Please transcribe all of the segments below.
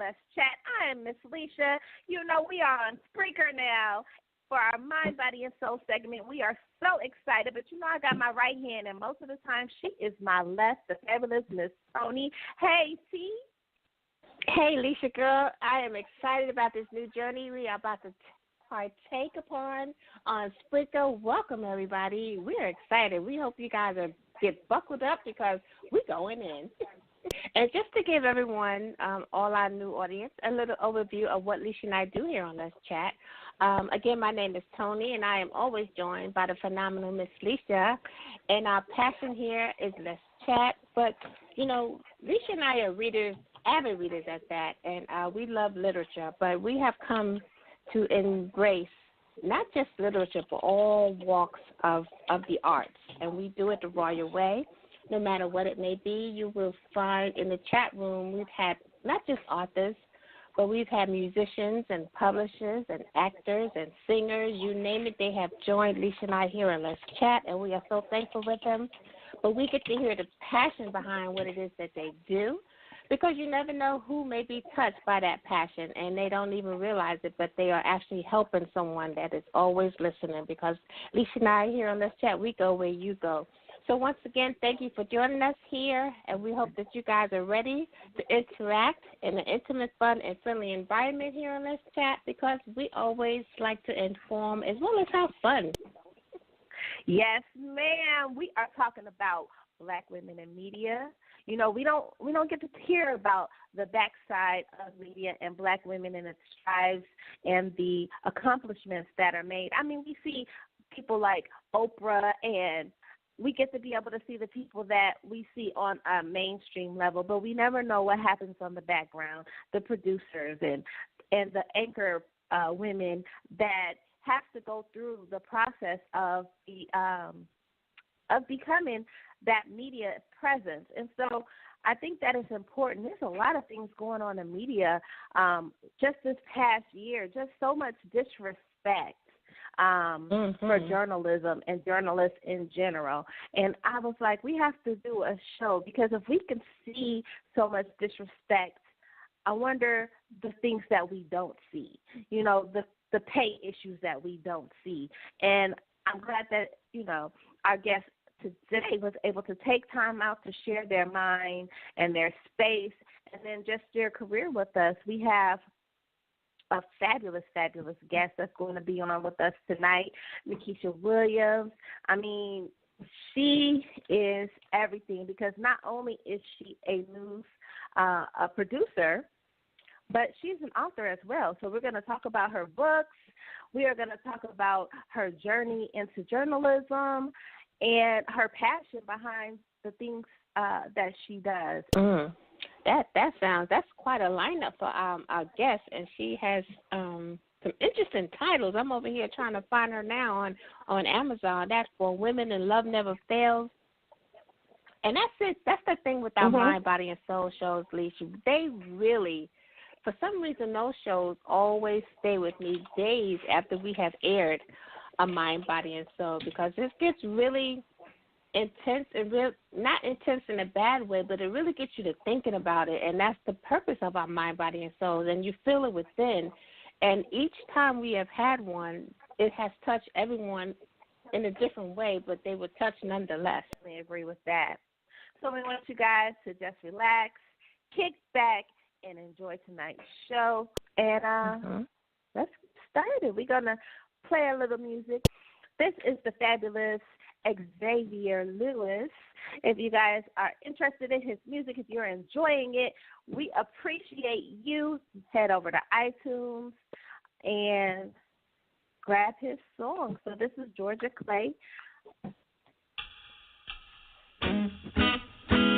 Let's Chat. I am Miss Lissha. You know, we are on Spreaker now for our Mind, Body, and Soul segment. We are so excited, but you know I got my right hand, and most of the time she is my left, the fabulous Miss Toni. Hey, T. Hey, Lissha, girl. I am excited about this new journey we are about to partake upon on Spreaker. Welcome, everybody. We are excited. We hope you guys get buckled up because we're going in. And just to give everyone, all our new audience, a little overview of what Lissha and I do here on Let's Chat. Again, my name is Toni, and I am always joined by the phenomenal Miss Lissha. And our passion here is Let's Chat. But, you know, Lissha and I are readers, avid readers at that, and we love literature. But we have come to embrace not just literature, but all walks of the arts. And we do it the royal way. No matter what it may be, you will find in the chat room we've had not just authors, but we've had musicians and publishers and actors and singers, you name it, they have joined Lissha and I here on Let's Chat, and we are so thankful with them. But we get to hear the passion behind what it is that they do, because you never know who may be touched by that passion, and they don't even realize it, but they are actually helping someone that is always listening, because Lissha and I here on Let's Chat, we go where you go. So once again, thank you for joining us here, and we hope that you guys are ready to interact in an intimate, fun, and friendly environment here on Let's Chat, because we always like to inform as well as have fun. Yes, ma'am. We are talking about Black women in media. You know, we don't get to hear about the backside of media and Black women and its strives and the accomplishments that are made. I mean, we see people like Oprah, and we get to be able to see the people that we see on a mainstream level, but we never know what happens on the background, the producers and the anchor women that have to go through the process of becoming that media presence. And so I think that is important. There's a lot of things going on in media just this past year, just so much disrespect for journalism and journalists in general. And I was like, we have to do a show, because if we can see so much disrespect, I wonder the things that we don't see, you know, the pay issues that we don't see. And I'm glad that, you know, our guest today was able to take time out to share their mind and their space and then just their career with us. We have a fabulous, fabulous guest that's going to be on with us tonight, Nikesha Williams. I mean, she is everything, because not only is she a news a producer, but she's an author as well. So we're going to talk about her books. We are going to talk about her journey into journalism and her passion behind the things that she does. That's quite a lineup for our guest, and she has some interesting titles. I'm over here trying to find her now on Amazon. That's For Women and Love Never Fails. And that's it. That's the thing with our Mind, Body, and Soul shows, Lissha. They really, for some reason, those shows always stay with me days after we have aired a Mind, Body, and Soul, because this gets really intense, and not intense in a bad way, but it really gets you to thinking about it, and that's the purpose of our Mind, Body, and Soul, and you feel it within. And each time we have had one, it has touched everyone in a different way, but they were touched nonetheless. I agree with that. So we want you guys to just relax, kick back, and enjoy tonight's show. And let's get started. We're going to play a little music. This is the fabulous Xavier Lewis. If you guys are interested in his music, if you're enjoying it, we appreciate you. Head over to iTunes and grab his song. So this is Georgia Clay.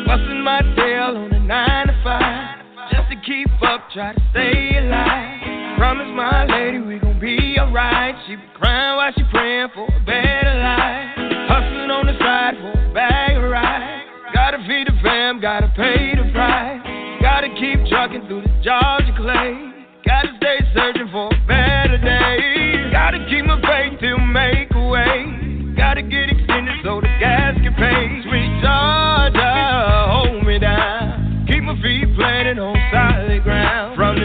Busting my tail on a 9 to 5, just to keep up, try to stay alive. Promise my lady we gon' be alright. She be crying while she praying for a better life. Hustling on the side for a bag of rice. Gotta feed the fam, gotta pay the price. Gotta keep trucking through the Georgia clay. Gotta stay searching for a better day. Gotta keep my faith till make a way. Gotta get extended so the gas can pay. Sweet Georgia, hold me down. Keep my feet planted on solid ground. From the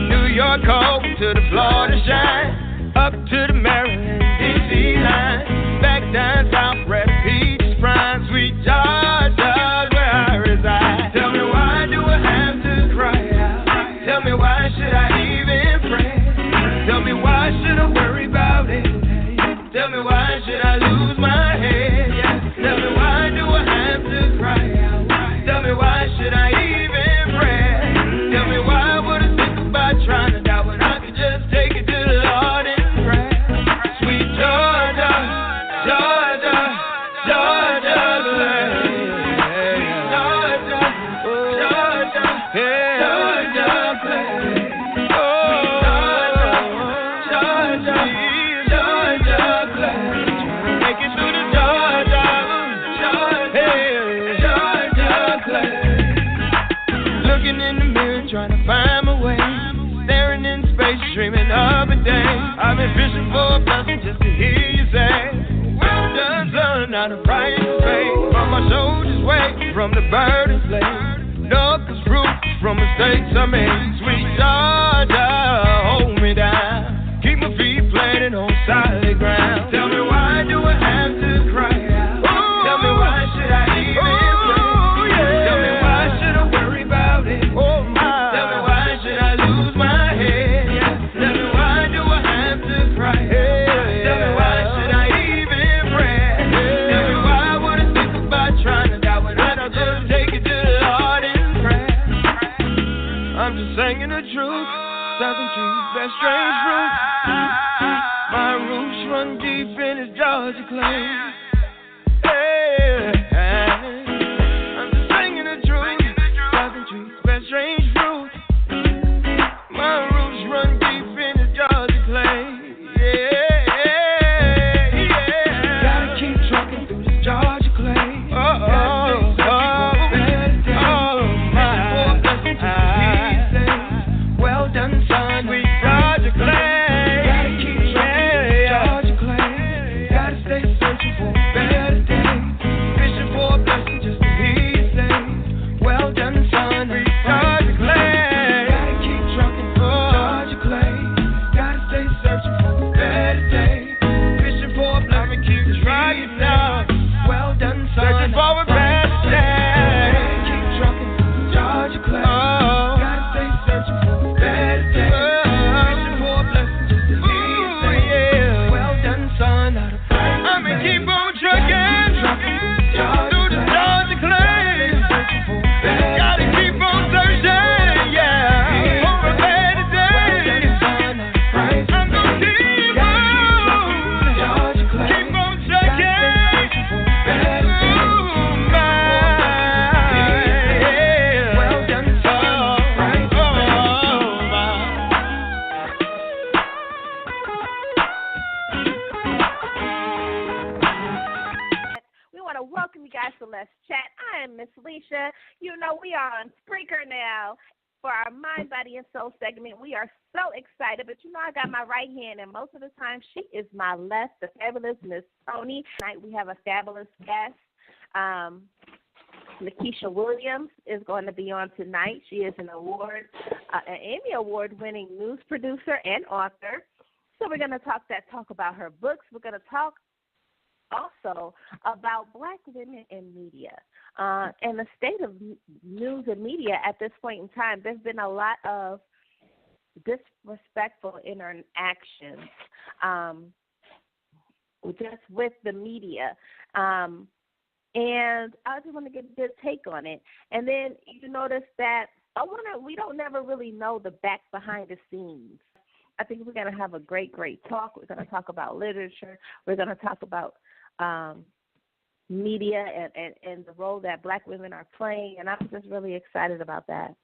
now the price is paid. From my shoulders weight, from the burdens laid. Knuckles bruised from mistakes I made. Sweet Georgia, hold me down. Keep my feet planted on solid ground. Tell me why do I have to cry out? Tell me why should I even pray? Tell me why should I worry about it? Tell me why should I lose my head? Tell me why do I have to cry? Tell me why should I even pray? Tell me why would I think about trying to die when I don't just take it to the Lord in prayer? I'm just singing the truth. Southern trees, that strange fruit. My roots run deep in this Georgia clay. I'm just singing the truth. Southern trees, that strange fruit. My roots run deep in this Georgia clay. Gotta keep trucking through this Georgia clay. Well done, son. Sweet Georgia clay. Gotta keep trucking through Georgia clay. Gotta stay searching for a better day. Fishing for a blessing just to hear you say, well done, son. Sweet Georgia clay. Gotta keep trucking through Georgia clay. Gotta stay searching for a better day. Fishing for a blessing, keep trying now. Well done, son. Searching for a better day. Gotta keep trucking through Georgia clay. Gotta stay searching for a better day. Fishing for a blessing just to hear you say, well done, son. I'ma keep on trucking through the Georgia clay. Gotta keep on searching, yeah, for a better day. I'm gonna keep on trucking through my, well done, son. We want to welcome you guys to Let's Chat. I am Miss Lissha. You know, we are on Spreaker now for our Mind, Body, and Soul segment. We are so excited, but you know I got my right hand, and most of the time she is my left, the fabulous Miss Toni. Tonight we have a fabulous guest. Nikesha Williams is going to be on tonight. She is an Emmy Award-winning news producer and author. So we're going to talk about her books. We're going to talk also about Black women in media and the state of news and media at this point in time. There's been a lot of disrespectful interactions just with the media. And I just want to get a good take on it. And then you notice that we don't never really know the back behind the scenes. I think we're going to have a great talk. We're going to talk about literature. We're going to talk about media and the role that Black women are playing. And I'm just really excited about that.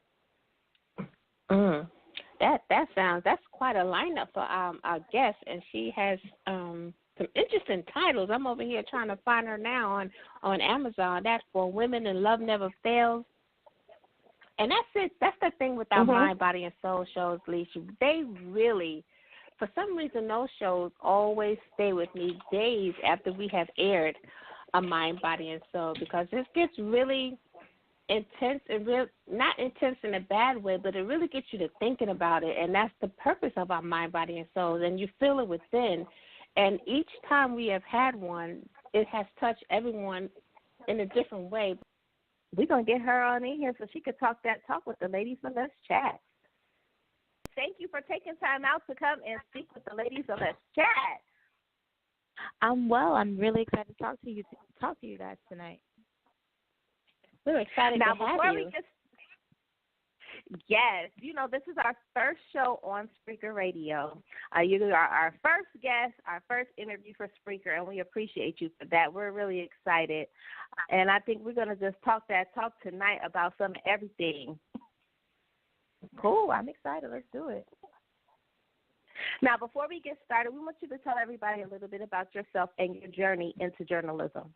That's quite a lineup for our guest, and she has some interesting titles. I'm over here trying to find her now on Amazon. That's For Women and Love Never Fails. And that's it. That's the thing with our Mind, Body, and Soul shows, Lissha. They really, for some reason, those shows always stay with me days after we have aired a Mind, Body, and Soul, because this gets really intense and not intense in a bad way, but it really gets you to thinking about it, and that's the purpose of our Mind, Body, and Soul, and you feel it within. And each time we have had one, it has touched everyone in a different way. We're going to get her on in here so she could talk with the ladies on Let's Chat. Thank you for taking time out to come and speak with the ladies on Let's Chat. I'm well. I'm really excited to talk to you guys tonight. We're excited now, to have before you. Yes, this is our first show on Spreaker Radio. You are our first guest, our first interview for Spreaker, and we appreciate you for that. We're really excited, and I think we're going to just talk tonight about some of everything. Cool. I'm excited. Let's do it. Now, before we get started, we want you to tell everybody a little bit about yourself and your journey into journalism.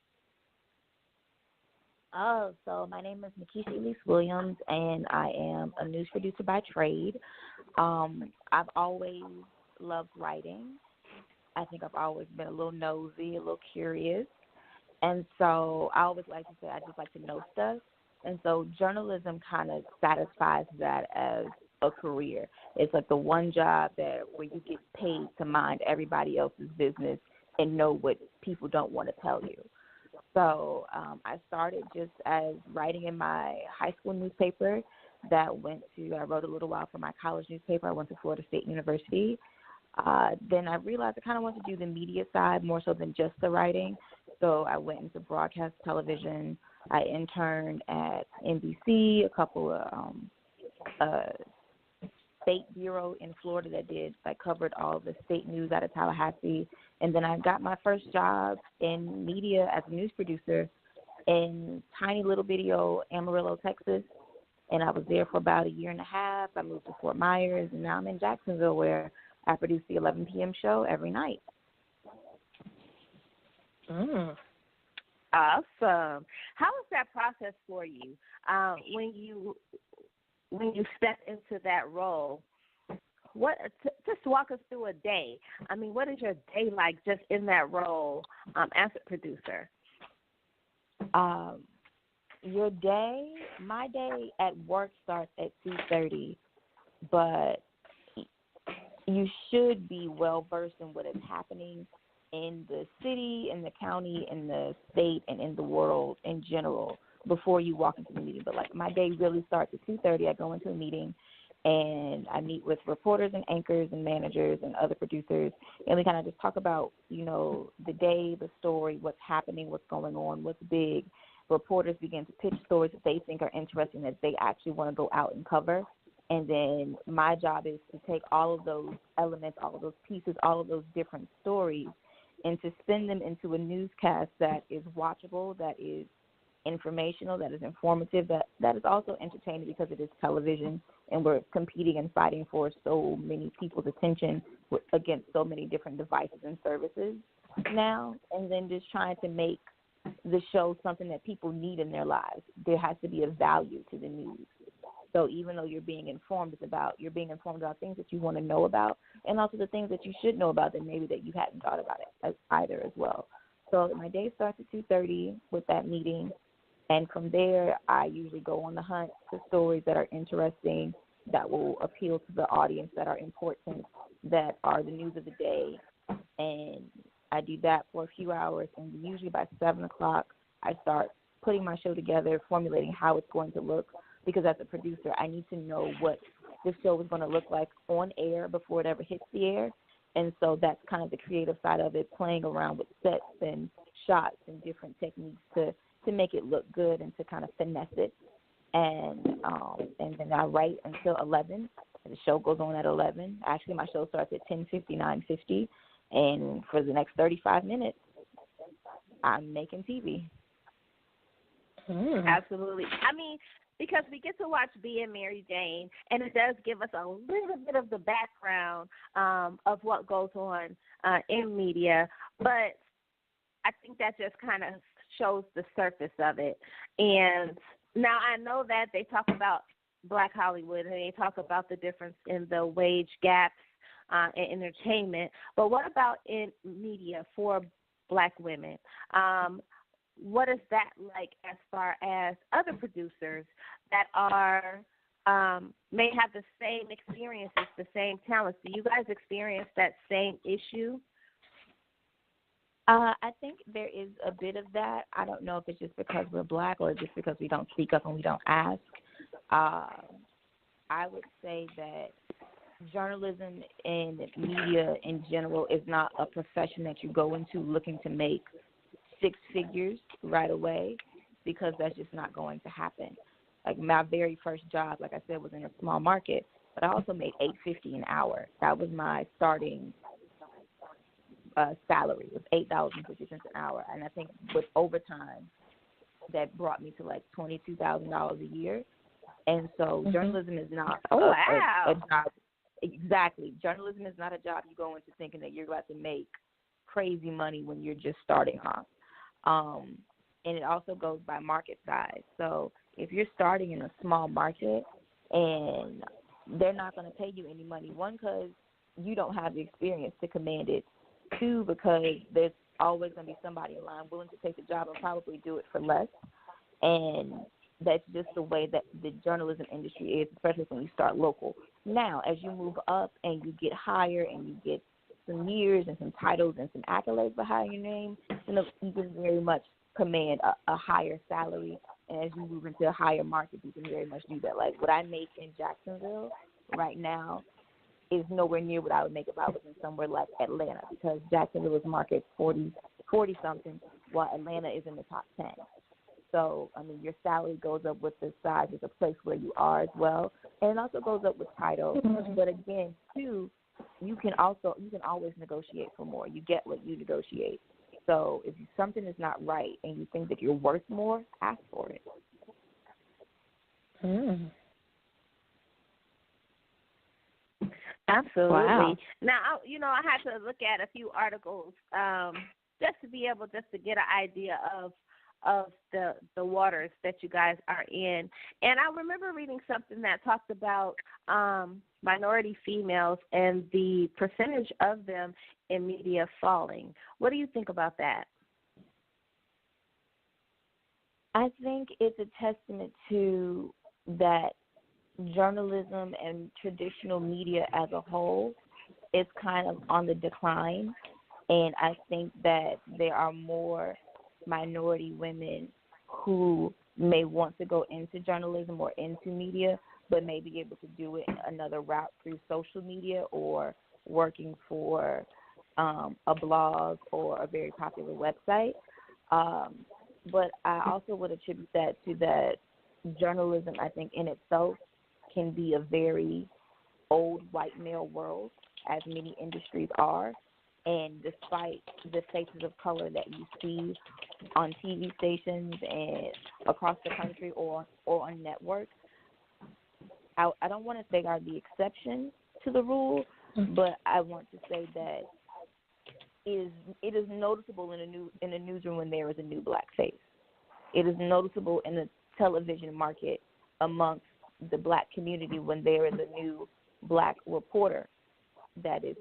Oh, so my name is Nikesha Elise Williams, and I am a news producer by trade. I've always loved writing. I think I've always been a little nosy, a little curious, And so I always like to say I just like to know stuff. And so journalism kind of satisfies that as a career. It's like the one job that where you get paid to mind everybody else's business and know what people don't want to tell you. So I started just as writing in my high school newspaper I wrote a little while for my college newspaper. I went to Florida State University. Then I realized I kind of wanted to do the media side more so than just the writing. So I went into broadcast television. I interned at NBC, a couple of state bureau in Florida that covered all the state news out of Tallahassee. And then I got my first job in media as a news producer in tiny little video Amarillo, Texas. And I was there for about a year and a half. I moved to Fort Myers, and now I'm in Jacksonville where I produce the 11 p.m. show every night. Awesome. How is that process for you when you step into that role? Just walk us through a day. I mean, what is your day like just in that role as a producer? My day at work starts at 2:30, but you should be well versed in what is happening in the city, in the county, in the state, and in the world in general before you walk into the meeting. But like my day really starts at 2:30. I go into a meeting and I meet with reporters and anchors and managers and other producers, and we kind of just talk about, the day, the story, what's happening, what's going on, what's big. Reporters begin to pitch stories that they think are interesting that they actually want to go out and cover. And then my job is to take all of those elements, all of those pieces, all of those different stories, and to spin them into a newscast that is watchable, that is informational, that is informative, that is also entertaining because it is television, and we're competing and fighting for so many people's attention against so many different devices and services now, and then just trying to make the show something that people need in their lives. There has to be a value to the news. So even though you're being informed about things that you want to know about, and also the things that you should know about that maybe that you hadn't thought about it either as well. So my day starts at 2:30 with that meeting, and from there I usually go on the hunt for stories that are interesting, that will appeal to the audience, that are important, that are the news of the day, and I do that for a few hours, and usually by 7 o'clock I start putting my show together, formulating how it's going to look, because as a producer I need to know what this show is going to look like on air before it ever hits the air. And so that's kind of the creative side of it, playing around with sets and shots and different techniques to make it look good and to kind of finesse it. And then I write until 11. The show goes on at 11. Actually, my show starts at 10:50, 9:50. And for the next 35 minutes, I'm making TV. Absolutely. I mean, because we get to watch Being Mary Jane, and it does give us a little bit of the background of what goes on in media. But I think that just kind of shows the surface of it. And now I know that they talk about Black Hollywood, and they talk about the difference in the wage gaps in entertainment. But what about in media for Black women? What is that like as far as other producers that are may have the same experiences, the same talents? Do you guys experience that same issue? I think there is a bit of that. I don't know if it's just because we're Black or just because we don't speak up and we don't ask. I would say that journalism and media in general is not a profession that you go into looking to make six figures right away, because that's just not going to happen. Like my very first job, like I said, was in a small market, but I also made $8.50 an hour. That was my starting salary, was $8.50 an hour, and I think with overtime, that brought me to like $22,000 a year. And so journalism is not a job. Exactly. Journalism is not a job you go into thinking that you're about to make crazy money when you're just starting off. And it also goes by market size. So if you're starting in a small market and they're not going to pay you any money, one, because you don't have the experience to command it, two, because there's always going to be somebody in line willing to take the job and probably do it for less. And that's just the way that the journalism industry is, especially when you start local. Now, as you move up and you get higher and you get some years and some titles and some accolades behind your name, you can very much command a higher salary. And as you move into a higher market, you can very much do that. Like what I make in Jacksonville right now is nowhere near what I would make if I was in somewhere like Atlanta, because Jacksonville is market 40-something, while Atlanta is in the top 10. So, I mean, your salary goes up with the size of the place where you are as well, and it also goes up with title. Mm-hmm. But again, too, you can always negotiate for more. You get what you negotiate. So, if something is not right and you think that you're worth more, ask for it. Mm. Absolutely. Wow. Now, I had to look at a few articles just to be able to get an idea of the waters that you guys are in. And I remember reading something that talked about minority females and the percentage of them in media falling. What do you think about that? I think it's a testament to that journalism and traditional media as a whole is kind of on the decline. And I think that there are more minority women who may want to go into journalism or into media, but may be able to do it another route through social media or working for a blog or a very popular website. But I also would attribute that to that journalism, I think, in itself can be a very old white male world, as many industries are. And despite the faces of color that you see on TV stations and across the country or on networks, I don't want to say are the exception to the rule, but I want to say that it is noticeable in a newsroom when there is a new black face. It is noticeable in the television market amongst the black community when there is a new black reporter that is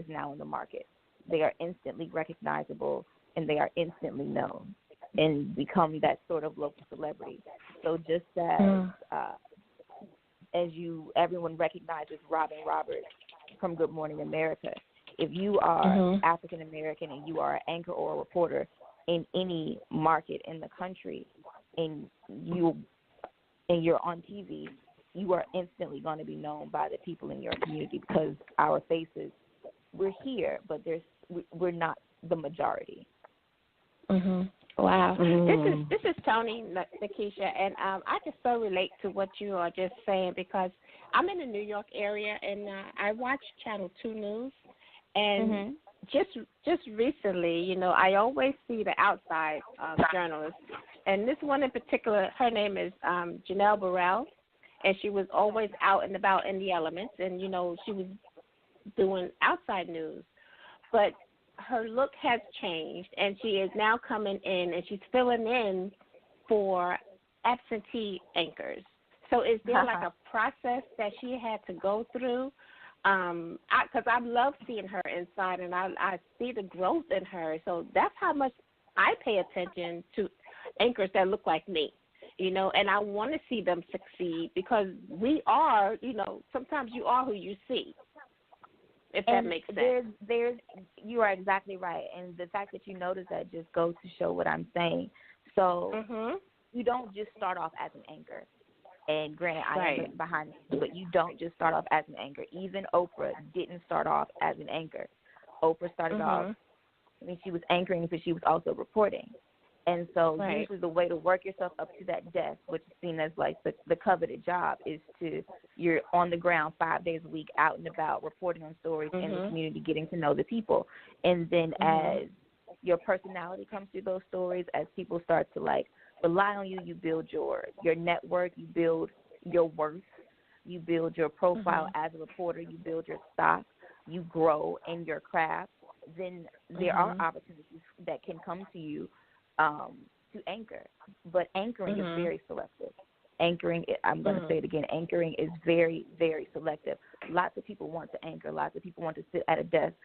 now in the market. They are instantly recognizable and they are instantly known and become that sort of local celebrity. So just as everyone recognizes Robin Roberts from Good Morning America, if you are African American and you are an anchor or a reporter in any market in the country and you're on TV, you are instantly going to be known by the people in your community because our faces, we're here, but we're not the majority. Wow. This is Toni, Nikesha, and I can so relate to what you are just saying because I'm in the New York area and I watch Channel 2 News, and just recently, I always see the outside journalists, and this one in particular, her name is Janelle Burrell, and she was always out and about in the elements, and she was doing outside news, but her look has changed, and she is now coming in, and she's filling in for absentee anchors. So is there like a process that she had to go through? Because I love seeing her inside, and I see the growth in her. So that's how much I pay attention to anchors that look like me, and I want to see them succeed because we are, sometimes you are who you see. If that makes sense. You are exactly right. And the fact that you notice that just goes to show what I'm saying. So you don't just start off as an anchor. And granted, I am behind it, but you don't just start off as an anchor. Even Oprah didn't start off as an anchor. Oprah started off, she was anchoring, but she was also reporting. And so usually the way to work yourself up to that desk, which is seen as like the coveted job, is you're on the ground 5 days a week, out and about, reporting on stories in the community, getting to know the people. And then as your personality comes through those stories, as people start to rely on you, you build your network, you build your worth, you build your profile as a reporter, you build your stock, you grow in your craft. Then there are opportunities that can come to you to anchor. But anchoring is very selective. Anchoring, I'm going to say it again, anchoring is very, very selective. Lots of people want to anchor. Lots of people want to sit at a desk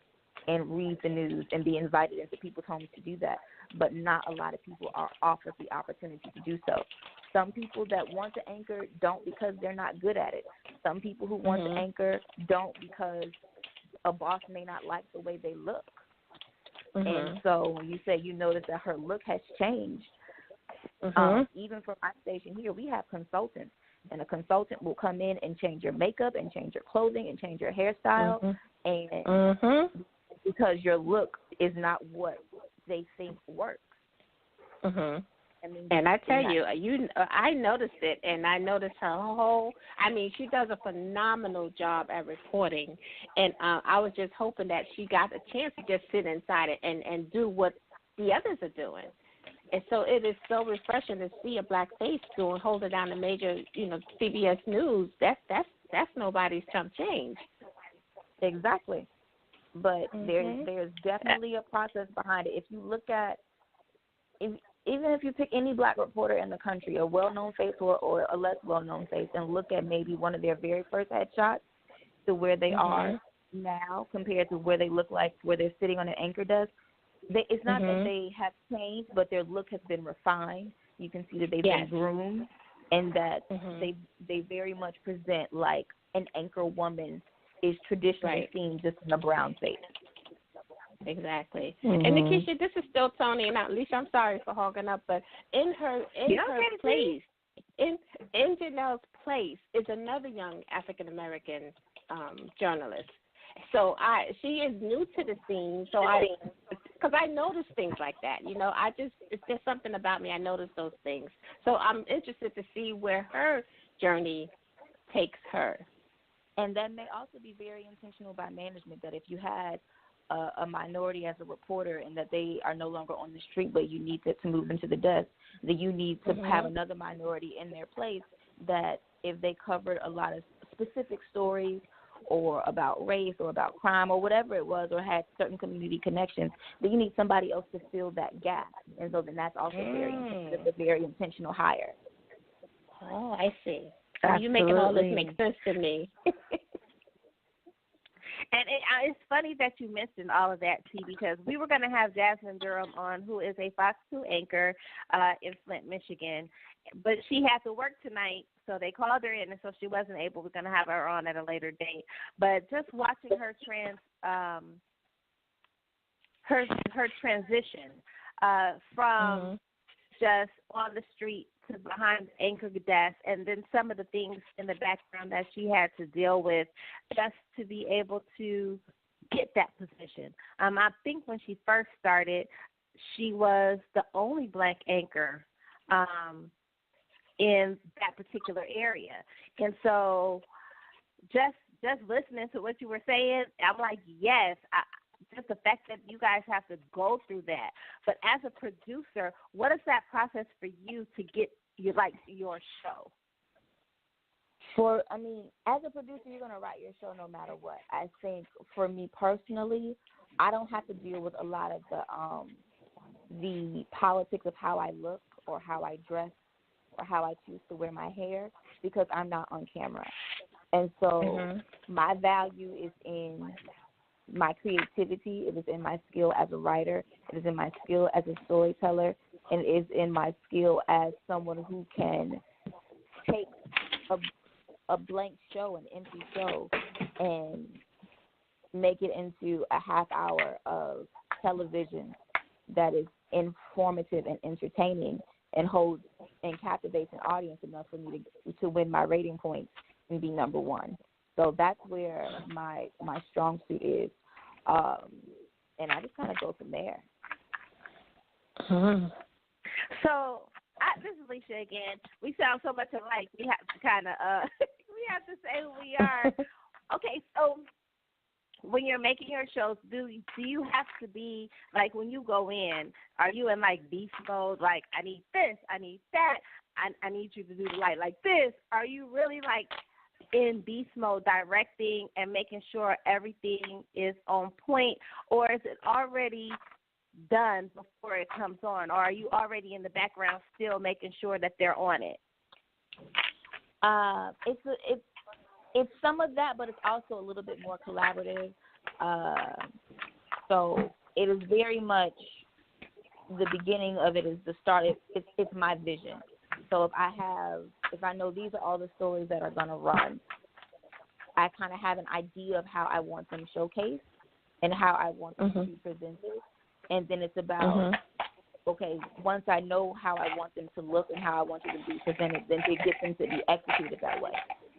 and read the news and be invited into people's homes to do that. But not a lot of people are offered the opportunity to do so. Some people that want to anchor don't because they're not good at it. Some people who want to anchor don't because a boss may not like the way they look. And so when you say you notice that her look has changed, even for my station here, we have consultants. And a consultant will come in and change your makeup and change your clothing and change your hairstyle. And because your look is not what they think works. I mean, and I tell you, I noticed it, and I noticed her whole. I mean, she does a phenomenal job at reporting, and I was just hoping that she got a chance to just sit inside it and do what the others are doing. And so it is so refreshing to see a black face holding down the major, CBS News. That's nobody's chump change. Exactly. But there's definitely a process behind it. If you look at, even if you pick any black reporter in the country, a well-known face or a less well-known face, and look at maybe one of their very first headshots to where they are now compared to where they look like where they're sitting on an anchor desk, it's not that they have changed, but their look has been refined. You can see that they've been groomed, and that they very much present like an anchor woman is traditionally seen, just in a brown face. Exactly. And Nikesha, this is still Toni, and Lissha, I'm sorry for hogging up, but in her place, in Janelle's place is another young African American journalist. So she is new to the scene. So because I notice things like that, if there's something about me, I notice those things. So I'm interested to see where her journey takes her. And that may also be very intentional by management, that if you had a minority as a reporter and that they are no longer on the street, but you need to move them to the desk, that you need to have another minority in their place, that if they covered a lot of specific stories or about race or about crime or whatever it was, or had certain community connections, then you need somebody else to fill that gap. And so then that's also a very intentional hire. Oh, I see. You're making all this make sense to me. And it's funny that you mentioned all of that, T, because we were going to have Jasmine Durham on, who is a Fox 2 anchor in Flint, Michigan. But she had to work tonight, so they called her in, and so she wasn't able. We're going to have her on at a later date. But just watching her her transition from just on the street to behind the anchor desk, and then some of the things in the background that she had to deal with just to be able to get that position. I think when she first started, she was the only black anchor in that particular area. And so just listening to what you were saying, I'm like, yes, just the fact that you guys have to go through that. But as a producer, what is that process for you to get your show? As a producer, you're going to write your show no matter what. I think for me personally, I don't have to deal with a lot of the politics of how I look or how I dress or how I choose to wear my hair, because I'm not on camera. And so my value is in my creativity. It is in my skill as a writer. It is in my skill as a storyteller. And it is in my skill as someone who can take a blank show, an empty show, and make it into a half hour of television that is informative and entertaining and holds and captivates an audience enough for me to win my rating points and be number one. So that's where my strong suit is, and I just kind of go from there. So this is Lissha again. We sound so much alike. We have to kind of we have to say who we are. Okay, so when you're making your shows, do you have to be, like, when you go in, are you in, like, beast mode, like, I need this, I need that, I need you to do the light like this? Are you really, like, in beast mode directing and making sure everything is on point, or is it already done before it comes on, or are you already in the background still making sure that they're on it? It's some of that, but it's also a little bit more collaborative. So it is very much the beginning of it is the start. It's my vision. So if I know these are all the stories that are going to run, I kind of have an idea of how I want them showcased and how I want them to be presented. And then it's about, okay, once I know how I want them to look and how I want them to be presented, then to get them to be executed that way.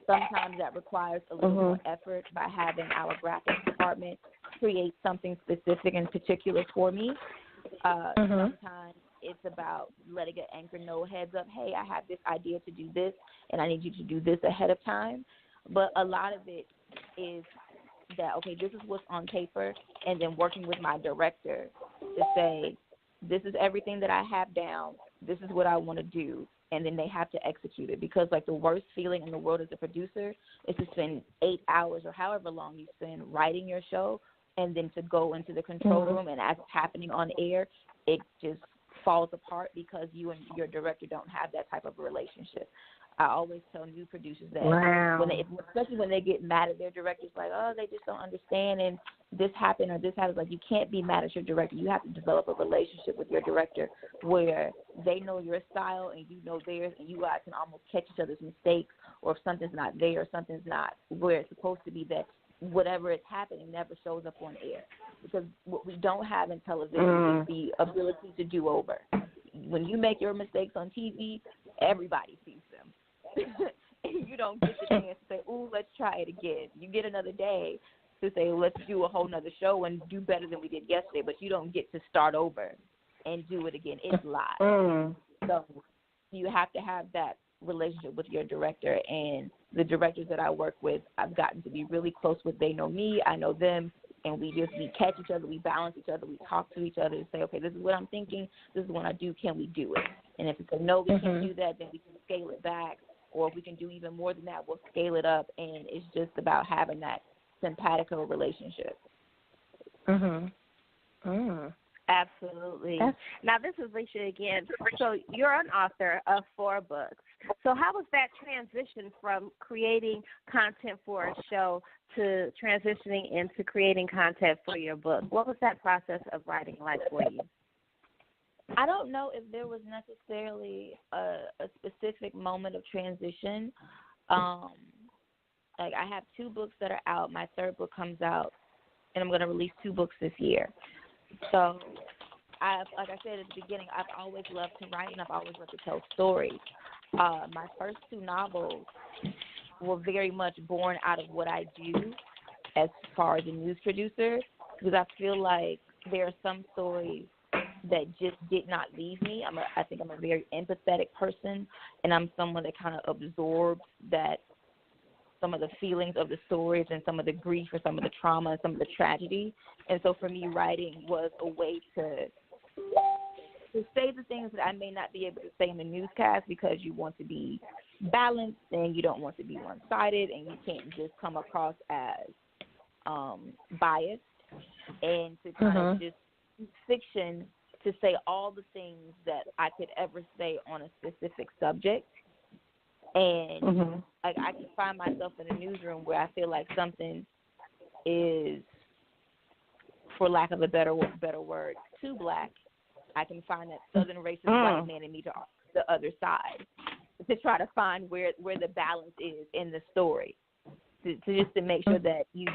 Sometimes that requires a little more effort by having our graphics department create something specific and particular for me. Sometimes it's about letting an anchor know heads up, hey, I have this idea to do this, and I need you to do this ahead of time. But a lot of it is that, okay, this is what's on paper, and then working with my director to say, this is everything that I have down, this is what I want to do, and then they have to execute it. Because, like, the worst feeling in the world as a producer is to spend 8 hours or however long you spend writing your show, and then to go into the control room, and as it's happening on air, it just falls apart because you and your director don't have that type of a relationship. I always tell new producers that, especially when they get mad at their directors, like, oh, they just don't understand, and this happened or this happened. Like, you can't be mad at your director. You have to develop a relationship with your director where they know your style and you know theirs, and you guys can almost catch each other's mistakes, or if something's not there or something's not where it's supposed to be, that whatever is happening never shows up on air. Because what we don't have in television is the ability to do over. When you make your mistakes on TV, everybody sees them. You don't get the chance to say, ooh, let's try it again. You get another day to say, let's do a whole nother show and do better than we did yesterday, but you don't get to start over and do it again. It's live. So you have to have that relationship with your director, and the directors that I work with, I've gotten to be really close with. They know me, I know them, and we catch each other, we balance each other, we talk to each other and say, okay, this is what I'm thinking, this is what I do, can we do it? And if it's a no, we can't do that, then we can scale it back. Or if we can do even more than that, we'll scale it up. And it's just about having that simpatico relationship. Absolutely. Now, this is Lissha again. So you're an author of 4 books. So how was that transition from creating content for a show to transitioning into creating content for your book? What was that process of writing like for you? I don't know if there was necessarily a specific moment of transition. Like, I have 2 books that are out. My 3rd book comes out, and I'm going to release 2 books this year. So, like I said at the beginning, I've always loved to write, and I've always loved to tell stories. My first 2 novels were very much born out of what I do as far as a news producer, because I feel like there are some stories that just did not leave me. I think I'm a very empathetic person, and I'm someone that kind of absorbs that, some of the feelings of the stories and some of the grief or some of the trauma and some of the tragedy. And so for me, writing was a way to say the things that I may not be able to say in the newscast, because you want to be balanced and you don't want to be one-sided, and you can't just come across as biased, and to kind of just fiction to say all the things that I could ever say on a specific subject. And like, I can find myself in a newsroom where I feel like something is, for lack of a better word, too black. I can find that southern racist white man in me to the other side, to try to find where the balance is in the story, to just to make sure that you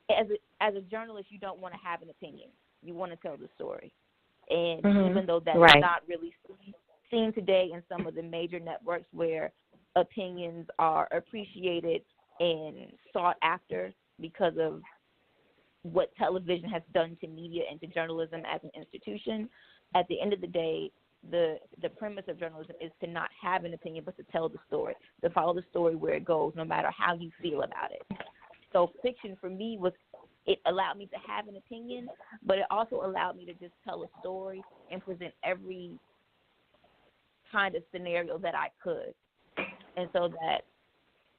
as a journalist, you don't want to have an opinion. You want to tell the story. And even though that's not really seen today in some of the major networks where opinions are appreciated and sought after because of what television has done to media and to journalism as an institution, at the end of the day, the premise of journalism is to not have an opinion, but to tell the story, to follow the story where it goes, no matter how you feel about it. So fiction for me it allowed me to have an opinion, but it also allowed me to just tell a story and present every kind of scenario that I could, and so that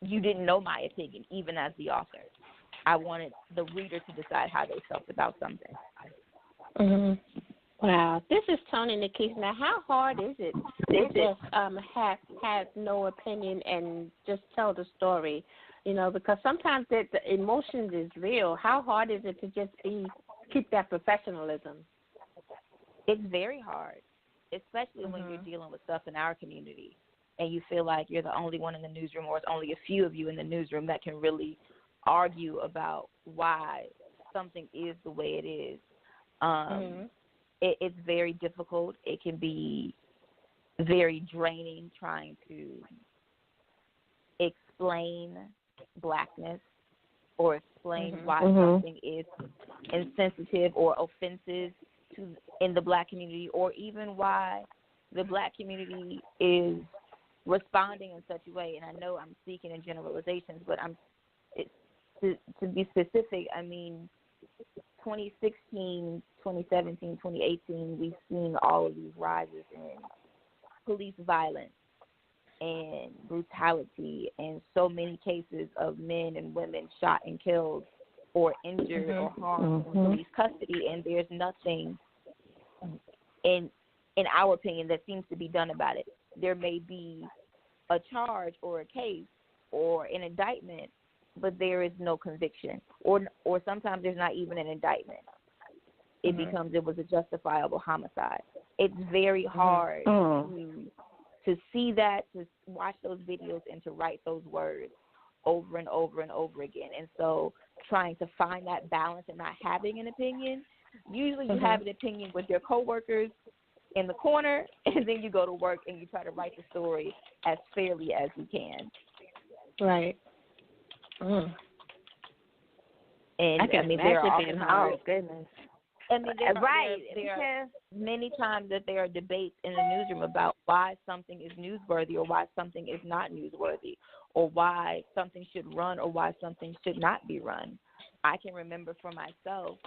you didn't know my opinion, even as the author. I wanted the reader to decide how they felt about something. Wow. This is Toni Nikesha. Now, how hard is it to just have no opinion and just tell the story? You know, because sometimes the emotions is real. How hard is it to just be keep that professionalism? It's very hard, especially when you're dealing with stuff in our community and you feel like you're the only one in the newsroom, or it's only a few of you in the newsroom that can really argue about why something is the way it is. It's very difficult. It can be very draining trying to explain blackness or explain why something is insensitive or offensive in the black community, or even why the black community is responding in such a way. And I know I'm speaking in generalizations, but to be specific, I mean, 2016, 2017, 2018, we've seen all of these rises in police violence and brutality, and so many cases of men and women shot and killed or injured or harmed in police custody, and there's nothing, in our opinion, that seems to be done about it. There may be a charge or a case or an indictment, but there is no conviction, or sometimes there's not even an indictment. It becomes it was a justifiable homicide. It's very hard to see that, to watch those videos, and to write those words over and over and over again. And so trying to find that balance and not having an opinion. Usually you have an opinion with your coworkers in the corner, and then you go to work and you try to write the story as fairly as you can. Right. And I mean, there are goodness. I mean, there are many times that there are debates in the newsroom about why something is newsworthy or why something is not newsworthy, or why something should run or why something should not be run. I can remember for myself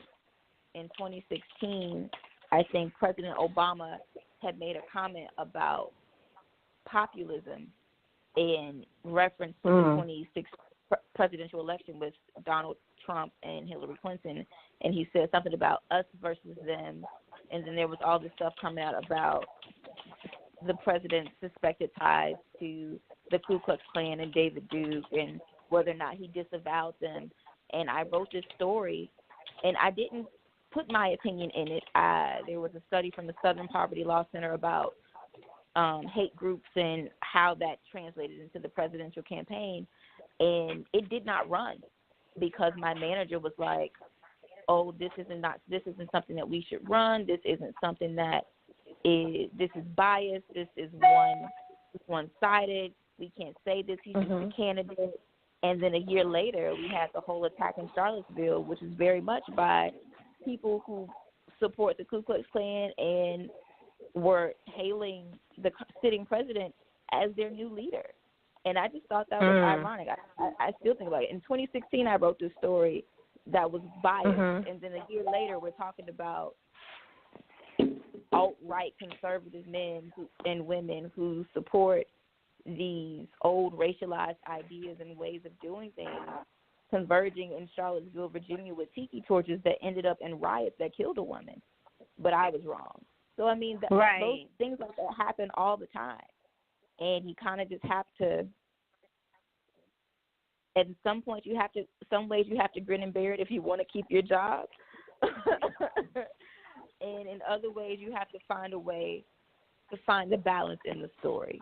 in 2016, I think President Obama had made a comment about populism in reference to the 2016 presidential election with Donald Trump and Hillary Clinton, and he said something about us versus them, and then there was all this stuff coming out about the president's suspected ties to the Ku Klux Klan and David Duke, and whether or not he disavowed them. And I wrote this story, and I didn't put my opinion in it. There was a study from the Southern Poverty Law Center about hate groups and how that translated into the presidential campaign, and it did not run because my manager was like, "Oh, this isn't something that we should run. This isn't something this is biased. This is one-sided. We can't say this. He's just a candidate." And then a year later, we had the whole attack in Charlottesville, which is very much by people who support the Ku Klux Klan and were hailing the sitting president as their new leader. And I just thought that was ironic. I still think about it. In 2016, I wrote this story that was biased, and then a year later, we're talking about alt-right conservative men and women who support these old racialized ideas and ways of doing things converging in Charlottesville, Virginia, with tiki torches that ended up in riots that killed a woman. But I was wrong. So, I mean, those things like that happen all the time. And you kind of just have to, at some ways you have to grin and bear it if you want to keep your job. And in other ways, you have to find a way to find the balance in the story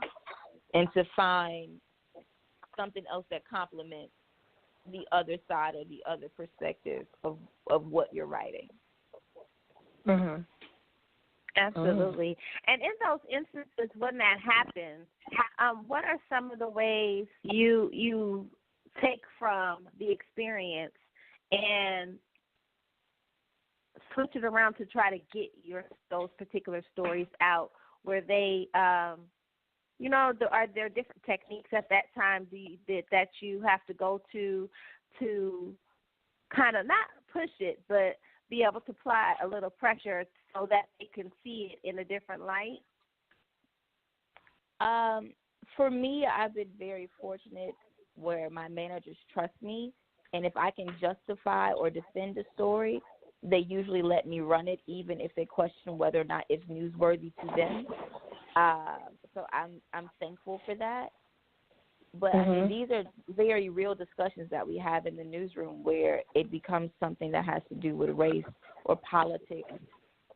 and to find something else that complements the other side or the other perspective of what you're writing. Absolutely. And in those instances when that happens, what are some of the ways you take from the experience and switch it around to try to get those particular stories out where they, are there different techniques at that time that you have to go to kind of not push it, but be able to apply a little pressure so that they can see it in a different light? For me, I've been very fortunate where my managers trust me, and if I can justify or defend a story, they usually let me run it, even if they question whether or not it's newsworthy to them. So I'm thankful for that. But I mean, these are very real discussions that we have in the newsroom where it becomes something that has to do with race or politics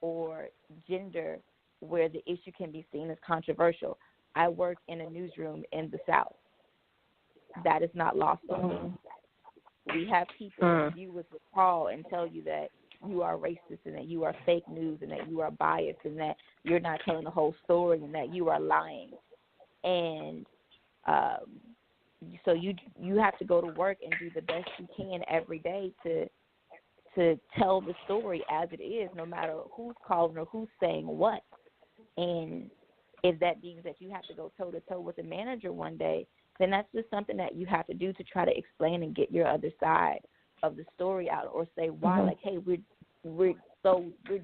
or gender, where the issue can be seen as controversial. I work in a newsroom in the South. That is not lost on me. We have people, viewers will call and tell you that you are racist and that you are fake news and that you are biased and that you're not telling the whole story and that you are lying. And so you have to go to work and do the best you can every day to tell the story as it is, no matter who's calling or who's saying what. And if that means that you have to go toe-to-toe with the manager one day, then that's just something that you have to do to try to explain and get your other side of the story out, or say why, like, hey, we're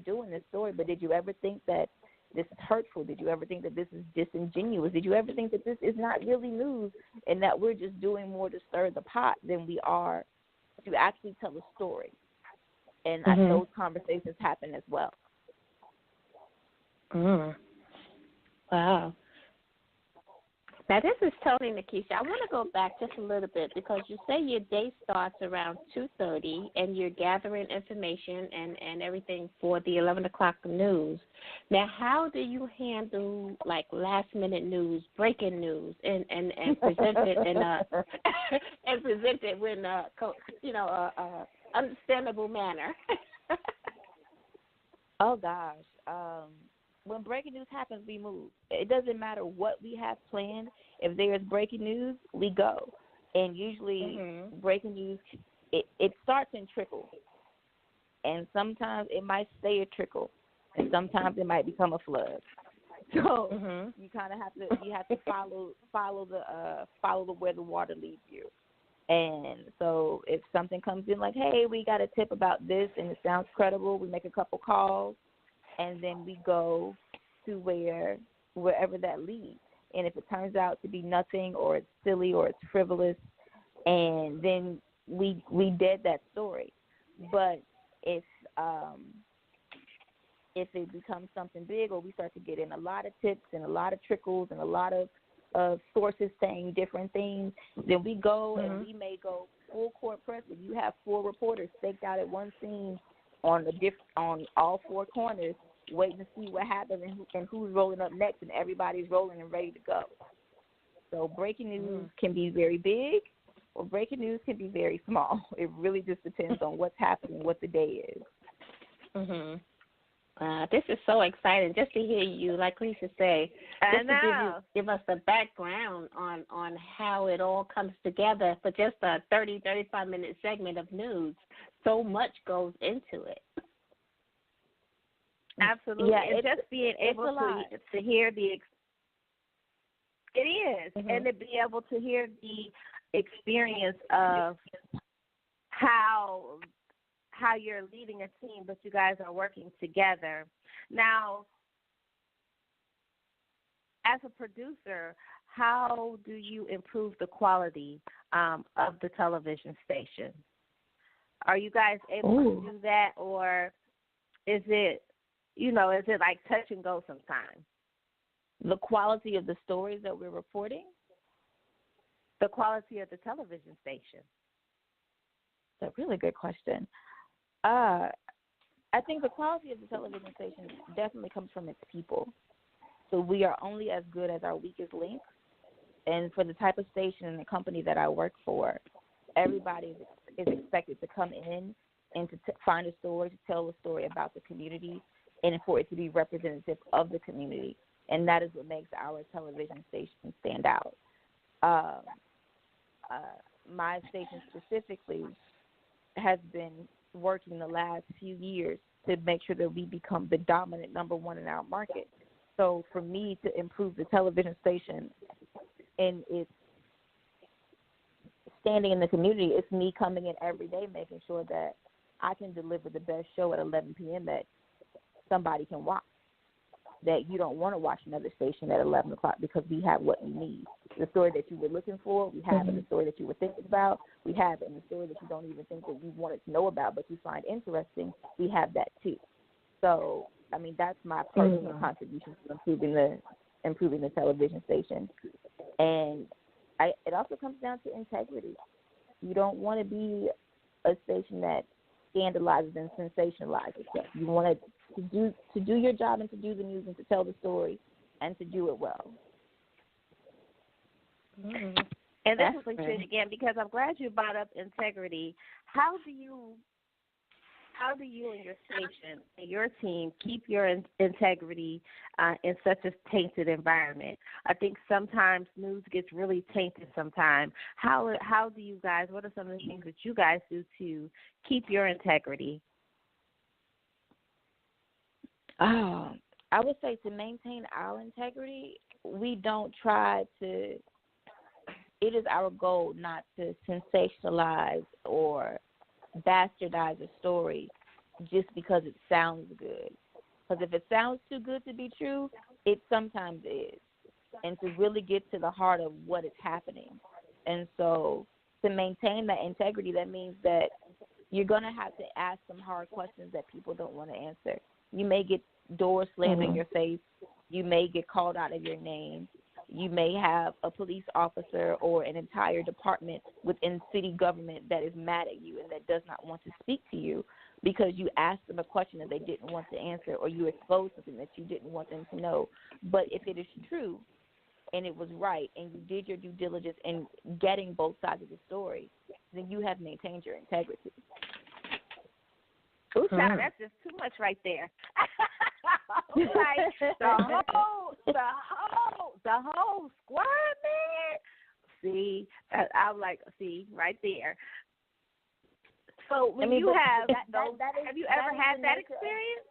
doing this story, but did you ever think that this is hurtful? Did you ever think that this is disingenuous? Did you ever think that this is not really news and that we're just doing more to stir the pot than we are to actually tell a story? And those conversations happen as well. Wow. Now, this is Toni, Nikesha. I want to go back just a little bit because you say your day starts around 2:30 and you're gathering information and everything for the 11 o'clock news. Now, how do you handle, like, last-minute news, breaking news, and present it in a and present it in a, understandable manner? Oh, gosh. When breaking news happens, we move. It doesn't matter what we have planned. If there is breaking news, we go. And usually breaking news, it starts in trickles. And sometimes it might stay a trickle. And sometimes it might become a flood. So you kind of have to follow the where the water leads you. And so if something comes in like, hey, we got a tip about this and it sounds credible, we make a couple calls. And then we go to wherever that leads. And if it turns out to be nothing or it's silly or it's frivolous, and then we dead that story. But if it becomes something big or we start to get in a lot of tips and a lot of trickles and a lot of sources saying different things, then we go and we may go full court press. If you have 4 reporters staked out at one scene on all 4 corners, waiting to see what happens and who's rolling up next, and everybody's rolling and ready to go. So breaking news can be very big, or breaking news can be very small. It really just depends on what's happening, what the day is. This is so exciting just to hear you, like Lissha say, just to give us the background on how it all comes together for just a 30, 35-minute segment of news. So much goes into it. Absolutely. Yeah, it's just being able to hear it is, and to be able to hear the experience of how you're leading a team, but you guys are working together. Now, as a producer, how do you improve the quality of the television station? Are you guys able to do that, or is it like touch and go sometimes? The quality of the stories that we're reporting? The quality of the television station. That's a really good question. I think the quality of the television station definitely comes from its people. So we are only as good as our weakest link. And for the type of station and the company that I work for, everybody is expected to come in and to find a story, to tell a story about the community, and for it to be representative of the community. And that is what makes our television station stand out. My station specifically has been working the last few years to make sure that we become the dominant number one in our market. So for me to improve the television station and its standing in the community, it's me coming in every day making sure that I can deliver the best show at 11 p.m. that somebody can watch, that you don't want to watch another station at 11 o'clock because we have what you need. The story that you were looking for, we have it. The story that you were thinking about, we have it. And the story that you don't even think that you wanted to know about but you find interesting, we have that too. So, I mean, that's my personal contribution to improving the television station. And it also comes down to integrity. You don't want to be a station that scandalizes and sensationalizes stuff. You want to do your job and to do the news and to tell the story and to do it well. Mm-hmm. And this is interesting again because I'm glad you brought up integrity. How do you and your station and your team keep your integrity in such a tainted environment? I think sometimes news gets really tainted sometimes. How do you guys, what are some of the things that you guys do to keep your integrity? I would say to maintain our integrity, we don't try to, it is our goal not to sensationalize or bastardize a story just because it sounds good. Because if it sounds too good to be true, it sometimes is. And to really get to the heart of what is happening. And so to maintain that integrity, that means that you're going to have to ask some hard questions that people don't want to answer. You may get doors slammed in your face. You may get called out of your name. You may have a police officer or an entire department within city government that is mad at you and that does not want to speak to you because you asked them a question that they didn't want to answer, or you exposed something that you didn't want them to know. But if it is true and it was right and you did your due diligence in getting both sides of the story, then you have maintained your integrity. Ooh, child, that's just too much right there. Like the whole squad, man. See, I'm like, see, right there. So when you have have you ever had that experience?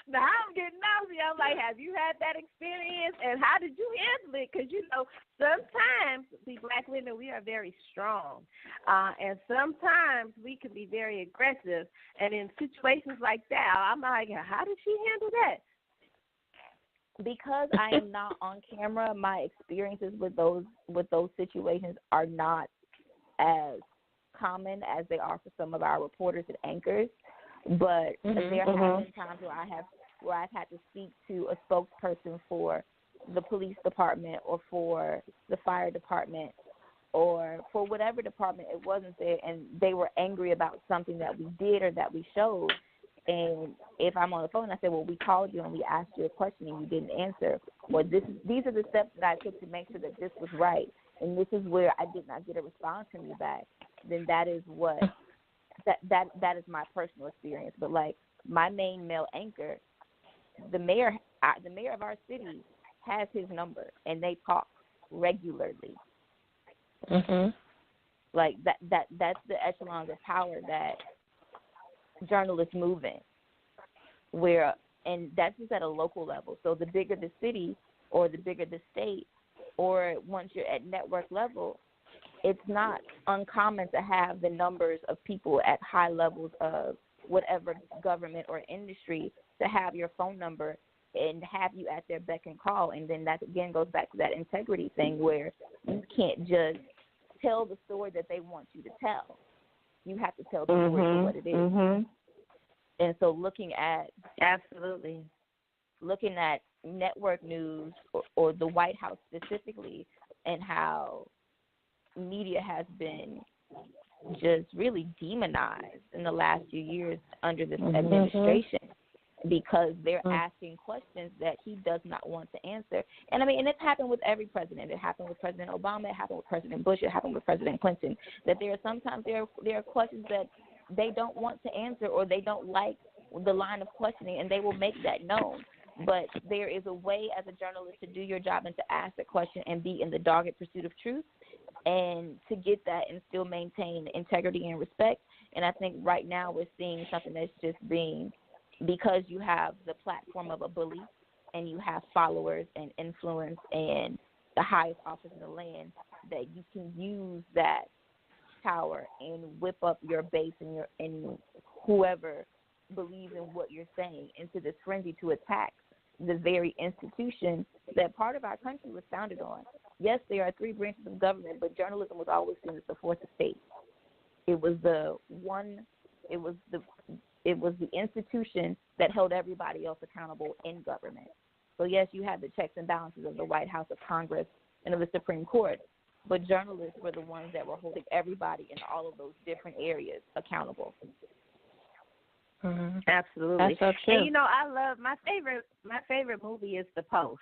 Now I'm getting nosy. I'm like, have you had that experience, and how did you handle it? Because sometimes we Black women, we are very strong, and sometimes we can be very aggressive. And in situations like that, I'm like, how did she handle that? Because I am not on camera, my experiences with those situations are not as common as they are for some of our reporters and anchors. But there have been times where I've had to speak to a spokesperson for the police department or for the fire department or for whatever department it wasn't there, and they were angry about something that we did or that we showed. And if I'm on the phone, I say, well, we called you and we asked you a question and you didn't answer. Or these are the steps that I took to make sure that this was right, and this is where I did not get a response from you back. Then that is what that is my personal experience. But like my main male anchor, the mayor of our city has his number, and they talk regularly. Like that's the echelons of power that journalists move in, and that's just at a local level. So the bigger the city or the bigger the state, or once you're at network level, it's not uncommon to have the numbers of people at high levels of whatever government or industry to have your phone number and have you at their beck and call. And then that again goes back to that integrity thing where you can't just tell the story that they want you to tell. You have to tell the story for what it is. And so looking at network news or the White House specifically, and how media has been just really demonized in the last few years under this administration because they're asking questions that he does not want to answer. And I mean, and it's happened with every president. It happened with President Obama. It happened with President Bush. It happened with President Clinton. That there are questions that they don't want to answer, or they don't like the line of questioning, and they will make that known. But there is a way as a journalist to do your job and to ask a question and be in the dogged pursuit of truth, and to get that and still maintain integrity and respect. And I think right now we're seeing something that's just being, because you have the platform of a bully and you have followers and influence and the highest office in the land, that you can use that power and whip up your base and whoever believes in what you're saying into this frenzy to attack the very institution that part of our country was founded on. Yes, there are three branches of government, but journalism was always seen as the fourth estate. It was the it was the institution that held everybody else accountable in government. So, yes, you had the checks and balances of the White House, of Congress, and of the Supreme Court, but journalists were the ones that were holding everybody in all of those different areas accountable. Mm-hmm. Absolutely. That's so true. And, you know, I love my favorite movie is The Post.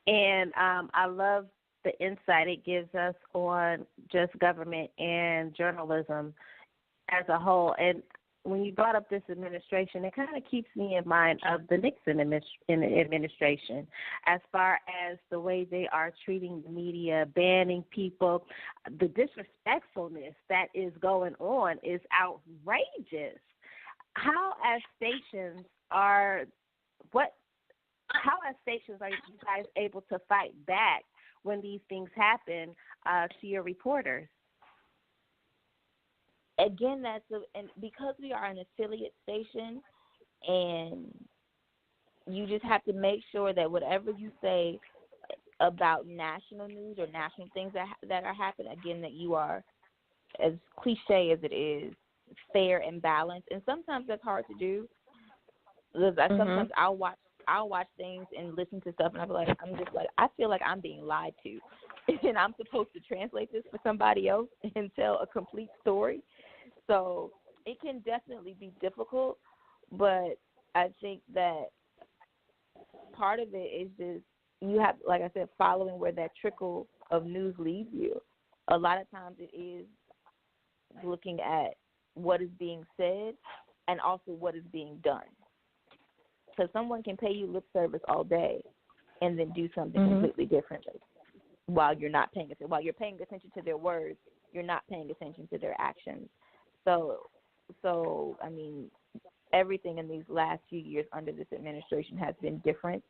And I love the insight it gives us on just government and journalism as a whole. And when you brought up this administration, it kind of keeps me in mind of the Nixon administration as far as the way they are treating the media, banning people. The disrespectfulness that is going on is outrageous. How as stations are you guys able to fight back when these things happen to your reporters? Again, and because we are an affiliate station, and you just have to make sure that whatever you say about national news or national things that are happening, again, that you are, as cliche as it is, fair and balanced. And sometimes that's hard to do, because sometimes I'll watch things and listen to stuff, and I feel like I'm being lied to, and I'm supposed to translate this for somebody else and tell a complete story. So it can definitely be difficult, but I think that part of it is just you have, like I said, following where that trickle of news leads you. A lot of times it is looking at what is being said and also what is being done. Because someone can pay you lip service all day and then do something completely differently while you're not paying attention. While you're paying attention to their words, you're not paying attention to their actions. So I mean, everything in these last few years under this administration has been different,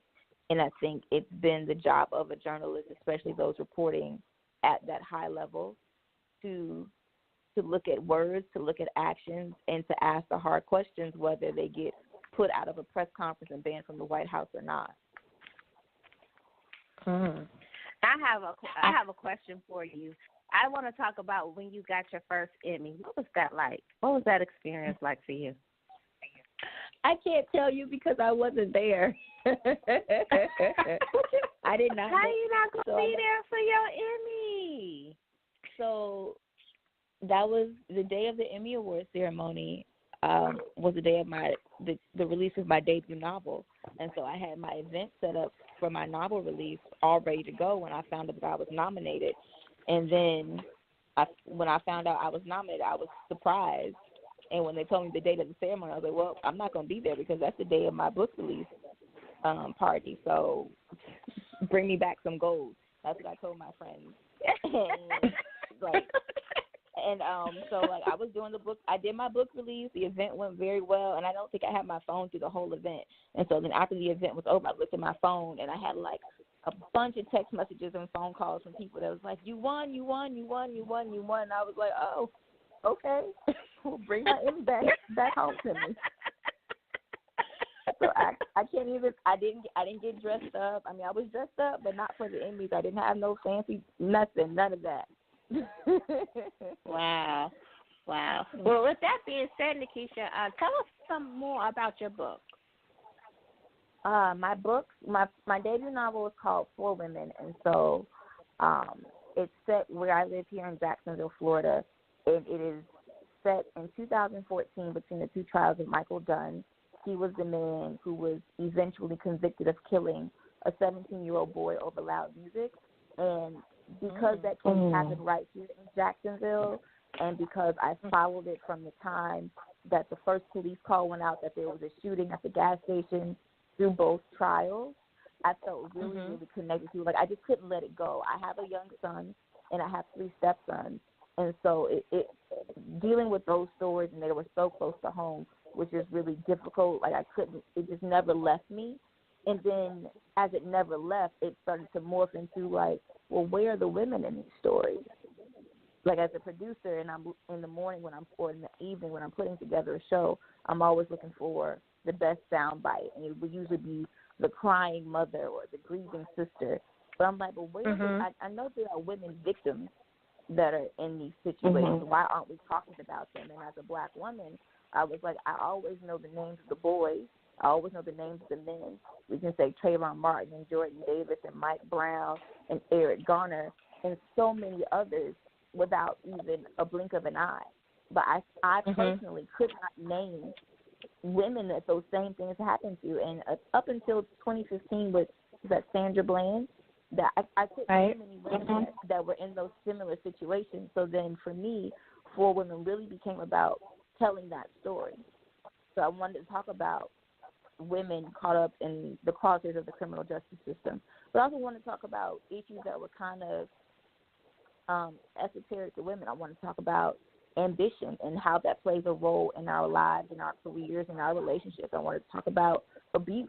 and I think it's been the job of a journalist, especially those reporting at that high level, to look at words, to look at actions, and to ask the hard questions, whether they get put out of a press conference and banned from the White House or not. I have a question for you. I want to talk about when you got your first Emmy. What was that like? What was that experience like for you? I can't tell you because I wasn't there. I did not. How are you not going to be there for your Emmy? So that was the day of the Emmy Awards ceremony. Was the day of the release of my debut novel, and so I had my event set up for my novel release all ready to go when I found out that I was nominated. And then when I found out I was nominated, I was surprised. And when they told me the date of the ceremony, I was like, well, I'm not going to be there because that's the day of my book release party. So bring me back some gold. That's what I told my friends. So I was doing the book. I did my book release. The event went very well, and I don't think I had my phone through the whole event. And so then after the event was over, I looked at my phone, and I had like a bunch of text messages and phone calls from people that was like, you won, you won, you won, you won, you won. And I was like, oh, okay. Well, bring my Emmy back home to me. So I can't even. I didn't get dressed up. I mean, I was dressed up, but not for the Emmys. I didn't have no fancy nothing, none of that. Wow. Well, with that being said, Nikesha, tell us some more about your book. My book, my debut novel is called For Women, and so it's set where I live here in Jacksonville, Florida, and it is set in 2014 between the two trials of Michael Dunn. He was the man who was eventually convicted of killing a 17-year-old boy over loud music, and because that case happened right here in Jacksonville, and because I followed it from the time that the first police call went out that there was a shooting at the gas station through both trials, I felt really, really connected to it. Like, I just couldn't let it go. I have a young son, and I have 3 stepsons, and so it dealing with those stories, and they were so close to home, was just really difficult. Like, it just never left me. And then as it never left, it started to morph into, like, well, where are the women in these stories? Like, as a producer, and I'm in the morning or in the evening when I'm putting together a show, I'm always looking for the best soundbite, and it would usually be the crying mother or the grieving sister. But I'm like, well, I know there are women victims that are in these situations. Why aren't we talking about them? And as a black woman, I was like, I always know the names of the boys. I always know the names of the men. We can say Trayvon Martin and Jordan Davis and Mike Brown and Eric Garner and so many others without even a blink of an eye. But I personally could not name women that those same things happened to. And up until 2015 with that Sandra Bland, that I couldn't name any women that were in those similar situations. So then for me, Four Women really became about telling that story. So I wanted to talk about women caught up in the crosshairs of the criminal justice system. But I also want to talk about issues that were kind of esoteric to women. I want to talk about ambition and how that plays a role in our lives, in our careers, in our relationships. I wanted to talk about abuse,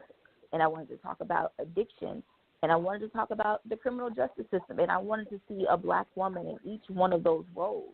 and I wanted to talk about addiction, and I wanted to talk about the criminal justice system, and I wanted to see a black woman in each one of those roles.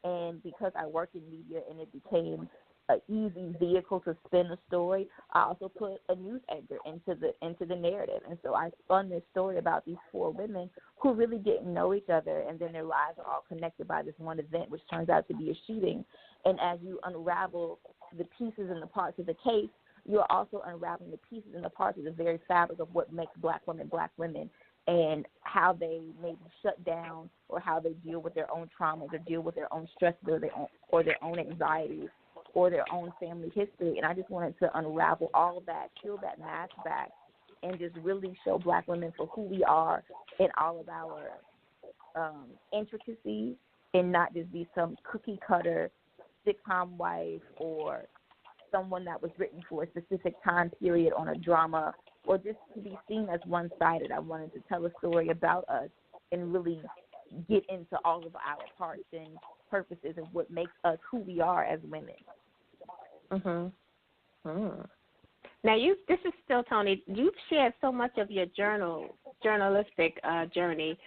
And because I work in media and it became an easy vehicle to spin a story, I also put a news anchor into the narrative. And so I spun this story about these four women who really didn't know each other, and then their lives are all connected by this one event, which turns out to be a shooting. And as you unravel the pieces and the parts of the case, you're also unraveling the pieces and the parts of the very fabric of what makes black women, and how they maybe shut down or how they deal with their own traumas or deal with their own stresses or their own anxieties or their own family history. And I just wanted to unravel all of that, peel that mask back, and just really show black women for who we are in all of our intricacies, and not just be some cookie-cutter sitcom wife or someone that was written for a specific time period on a drama, or just to be seen as one-sided. I wanted to tell a story about us and really get into all of our parts and purposes and what makes us who we are as women. Now, this is still Toni. You've shared so much of your journalistic journey.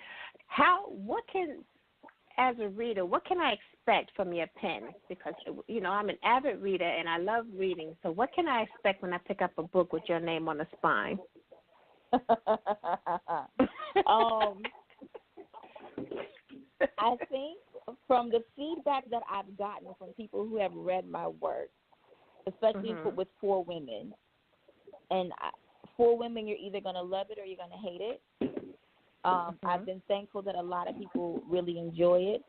As a reader, what can I expect from your pen? Because, I'm an avid reader and I love reading. So what can I expect when I pick up a book with your name on the spine? I think from the feedback that I've gotten from people who have read my work, especially with Four Women, and Four Women, you're either going to love it or you're going to hate it. I've been thankful that a lot of people really enjoy it.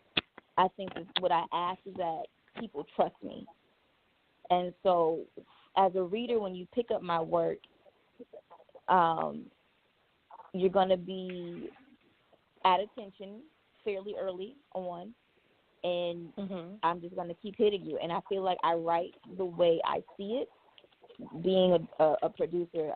I think that what I ask is that people trust me. And so as a reader, when you pick up my work, you're going to be at attention fairly early on, and I'm just going to keep hitting you. And I feel like I write the way I see it. Being a producer,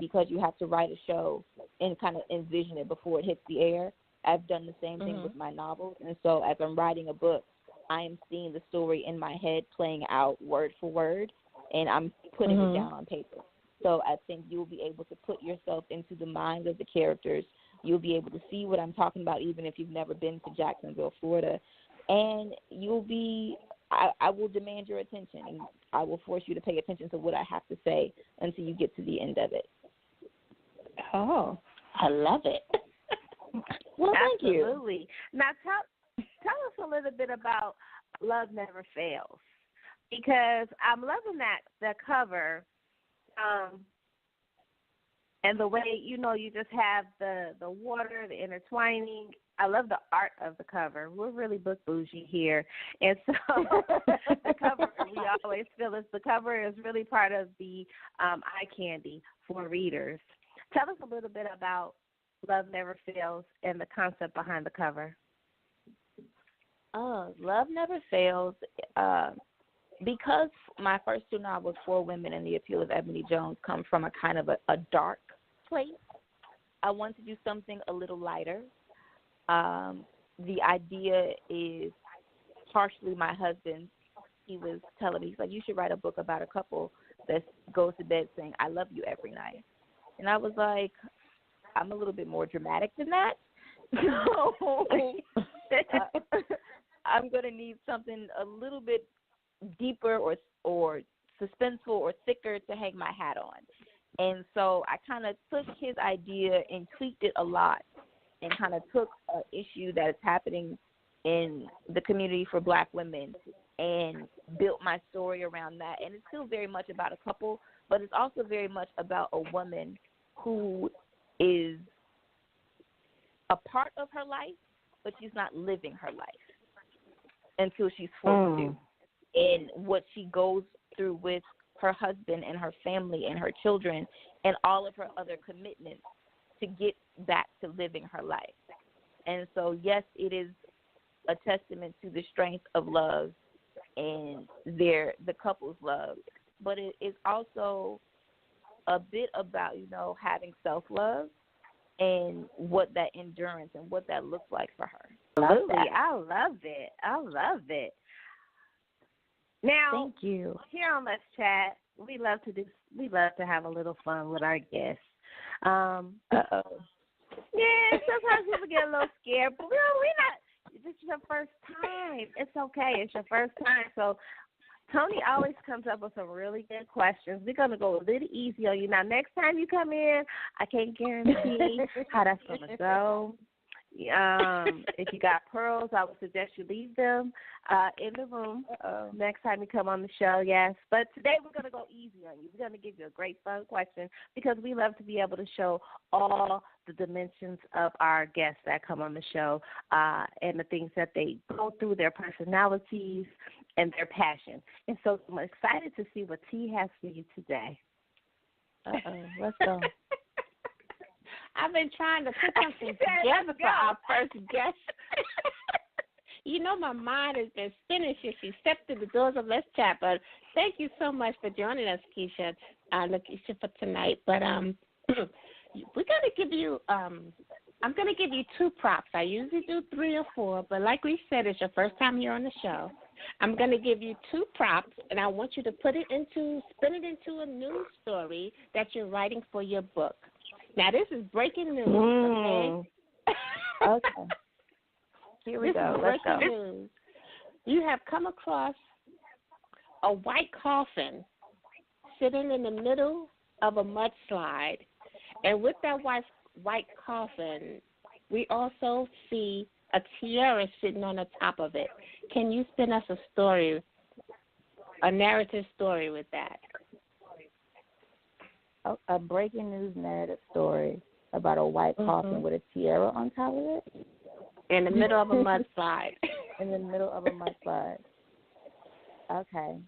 because you have to write a show and kind of envision it before it hits the air, I've done the same thing with my novels. And so as I'm writing a book, I am seeing the story in my head playing out word for word, and I'm putting it down on paper. So I think you'll be able to put yourself into the minds of the characters. You'll be able to see what I'm talking about, even if you've never been to Jacksonville, Florida. And I will demand your attention, and I will force you to pay attention to what I have to say until you get to the end of it. Oh, I love it. Well, thank you. Absolutely. Now, tell us a little bit about Love Never Fails, because I'm loving the cover, and the way, you just have the water, the intertwining. I love the art of the cover. We're really book bougie here. And so the cover, we always feel the cover is really part of the eye candy for readers. Tell us a little bit about Love Never Fails and the concept behind the cover. Love Never Fails, because my first two novels, Four Women and The Appeal of Ebony Jones, come from a kind of a dark place, I want to do something a little lighter. The idea is partially my husband. He was telling me, he's like, you should write a book about a couple that goes to bed saying, I love you every night. And I was like, I'm a little bit more dramatic than that. So I'm going to need something a little bit deeper or suspenseful or thicker to hang my hat on. And so I kind of took his idea and tweaked it a lot, and kind of took an issue that is happening in the community for black women and built my story around that. And it's still very much about a couple, but it's also very much about a woman who is a part of her life, but she's not living her life until she's forced to. And what she goes through with her husband and her family and her children and all of her other commitments to get back to living her life. And so, yes, it is a testament to the strength of love and the couple's love, but it is also a bit about, having self-love and what that endurance and what that looks like for her. Absolutely. I love it. Now, thank you. Here on Let's Chat, we love to have a little fun with our guests. Yeah, sometimes people get a little scared, but we're not. This is your first time. It's okay. It's your first time. So Toni always comes up with some really good questions. We're going to go a little easy on you. Now, next time you come in, I can't guarantee how that's going to go. If you got pearls, I would suggest you leave them in the room next time you come on the show, yes. But today we're going to go easy on you. We're going to give you a great fun question because we love to be able to show all the dimensions of our guests that come on the show and the things that they go through, their personalities and their passion. And so I'm excited to see what T has for you today. Let's go. I've been trying to put something together for our first guest. My mind has been spinning since she stepped through the doors of Let's Chat. But thank you so much for joining us, Nikesha, for tonight. But we're going to give you I'm going to give you 2 props. I usually do 3 or 4, but like we said, it's your first time here on the show. I'm going to give you 2 props, and I want you to spin it into a news story that you're writing for your book. Now, this is breaking news, okay? Okay. Here we go. Let's go. News. You have come across a white coffin sitting in the middle of a mudslide, and with that white coffin, we also see a tiara sitting on the top of it. Can you spin us a narrative story with that? A breaking news narrative story about a white coffin with a tiara on top of it? In the middle of a mudslide. In the middle of a mudslide. Okay.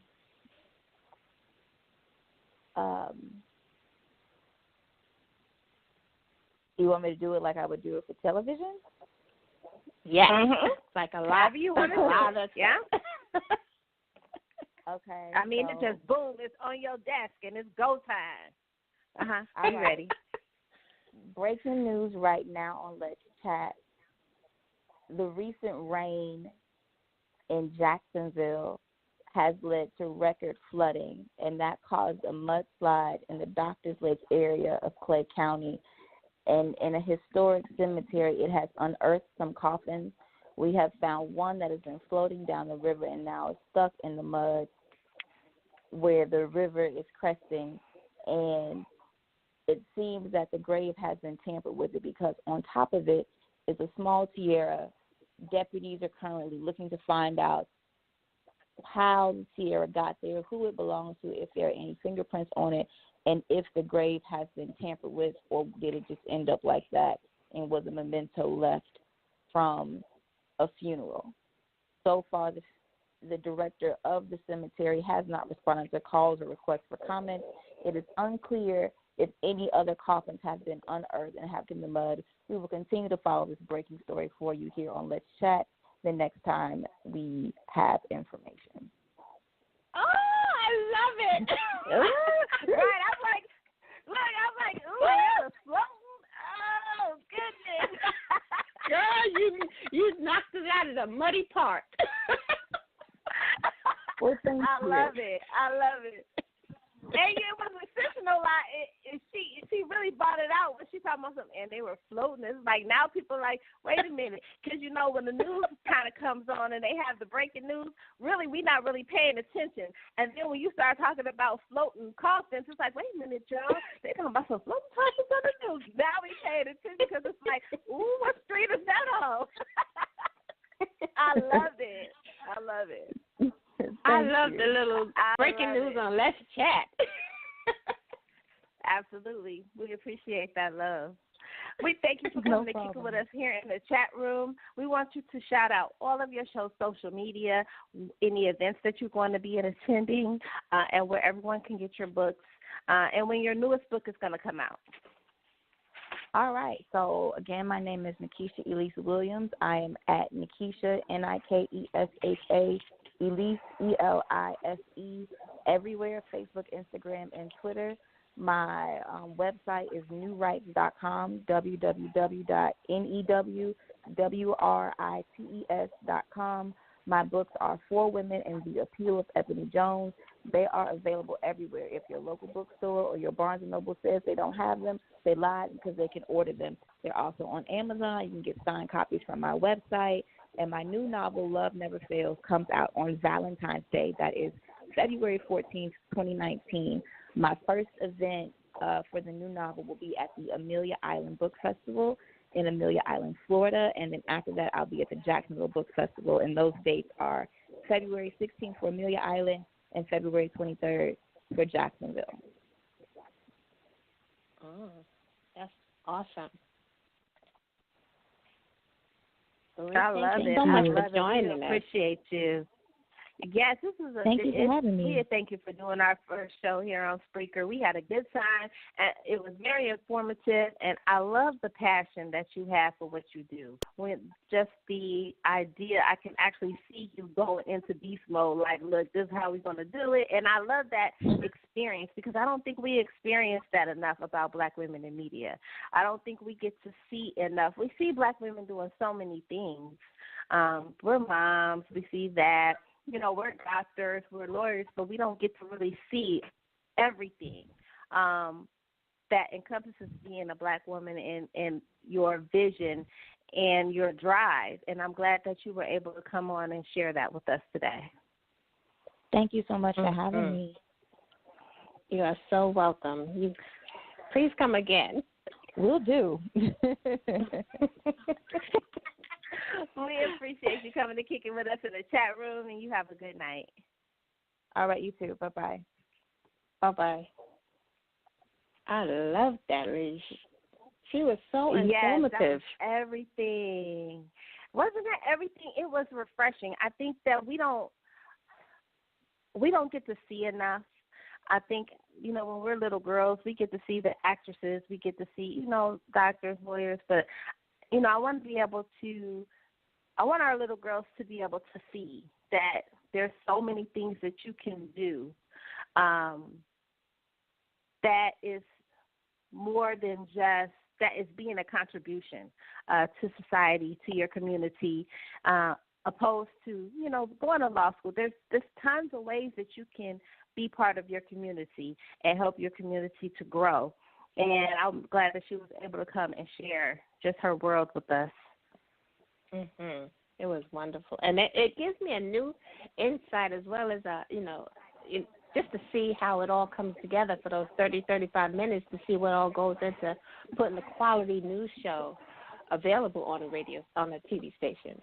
You want me to do it like I would do it for television? Yeah. Like a lot. You want to do. Yeah. Okay. I mean, it just boom, it's on your desk and it's go time. I'm ready. Breaking news right now on Let's Chat. The recent rain in Jacksonville has led to record flooding, and that caused a mudslide in the Doctors Lake area of Clay County. And in a historic cemetery, it has unearthed some coffins. We have found one that has been floating down the river and now is stuck in the mud where the river is cresting, and it seems that the grave has been tampered with it because on top of it is a small tiara. Deputies are currently looking to find out how the tiara got there, who it belongs to, if there are any fingerprints on it, and if the grave has been tampered with or did it just end up like that and was a memento left from a funeral. So far, the director of the cemetery has not responded to calls or requests for comment. It is unclear if any other coffins have been unearthed and have been in the mud. We will continue to follow this breaking story for you here on Let's Chat the next time we have information. Oh, I love it. Right, I'm like, ooh, it was floating. Oh, goodness. Girl, you knocked it out of the muddy part. Well, I love it. And it was sensational. She really brought it out when she talking about something, and they were floating. It's like now people are like, wait a minute, because when the news kind of comes on and they have the breaking news, really we not really paying attention. And then when you start talking about floating coffins, it's like, wait a minute, y'all, they talking about some floating coffins on the news. Now we paying attention because it's like, ooh, what street is that on? I love it. the little breaking news on Let's Chat. Absolutely. We appreciate that love. We thank you for coming to kick it with us here in the chat room. We want you to shout out all of your show's social media, any events that you're going to be attending, and where everyone can get your books, and when your newest book is going to come out. All right. So, again, my name is Nikesha Elise Williams. I am at Nikesha, Nikesha, Elise, Elise, everywhere, Facebook, Instagram, and Twitter. My website is newrights.com, www.newrights.com. My books are For Women and the Appeal of Ebony Jones. They are available everywhere. If your local bookstore or your Barnes & Noble says they don't have them, they lied because they can order them. They're also on Amazon. You can get signed copies from my website. And my new novel, Love Never Fails, comes out on Valentine's Day. That is February 14th, 2019. My first event for the new novel will be at the Amelia Island Book Festival in Amelia Island, Florida. And then after that, I'll be at the Jacksonville Book Festival. And those dates are February 16th for Amelia Island and February 23rd for Jacksonville. Oh, that's awesome. I love it. So much for joining joining us. us. Appreciate you. Yes, this is a. Thank you for having me. Thank you for doing our first show here on Spreaker. We had a good time, and it was very informative. And I love the passion that you have for what you do. When just the idea, I can actually see you going into beast mode. Like, look, this is how we're going to do it. And I love that experience because I don't think we experience that enough about Black women in media. I don't think we get to see enough. We see Black women doing so many things. We're moms. We see that. You know, we're doctors, we're lawyers, but we don't get to really see everything that encompasses being a Black woman and your vision and your drive. And I'm glad that you were able to come on and share that with us today. Thank you so much for having me. You are so welcome. Please come again. Will do. We appreciate you coming to kick it with us in the chat room, and you have a good night. All right, you too. Bye-bye. Bye-bye. I love that, Liz. She was so informative. Yes, that was everything. Wasn't that everything? It was refreshing. I think that we don't get to see enough. I think, you know, when we're little girls, we get to see the actresses. We get to see, you know, doctors, lawyers, but you know, I want our little girls to be able to see that there's so many things that you can do that is more than just, that is being a contribution to society, to your community, opposed to, you know, going to law school. There's tons of ways that you can be part of your community and help your community to grow. And I'm glad that she was able to come and share just her world with us. Mhm. It was wonderful, and it gives me a new insight as well as just to see how it all comes together for those 35 minutes to see what all goes into putting a quality news show available on the TV station.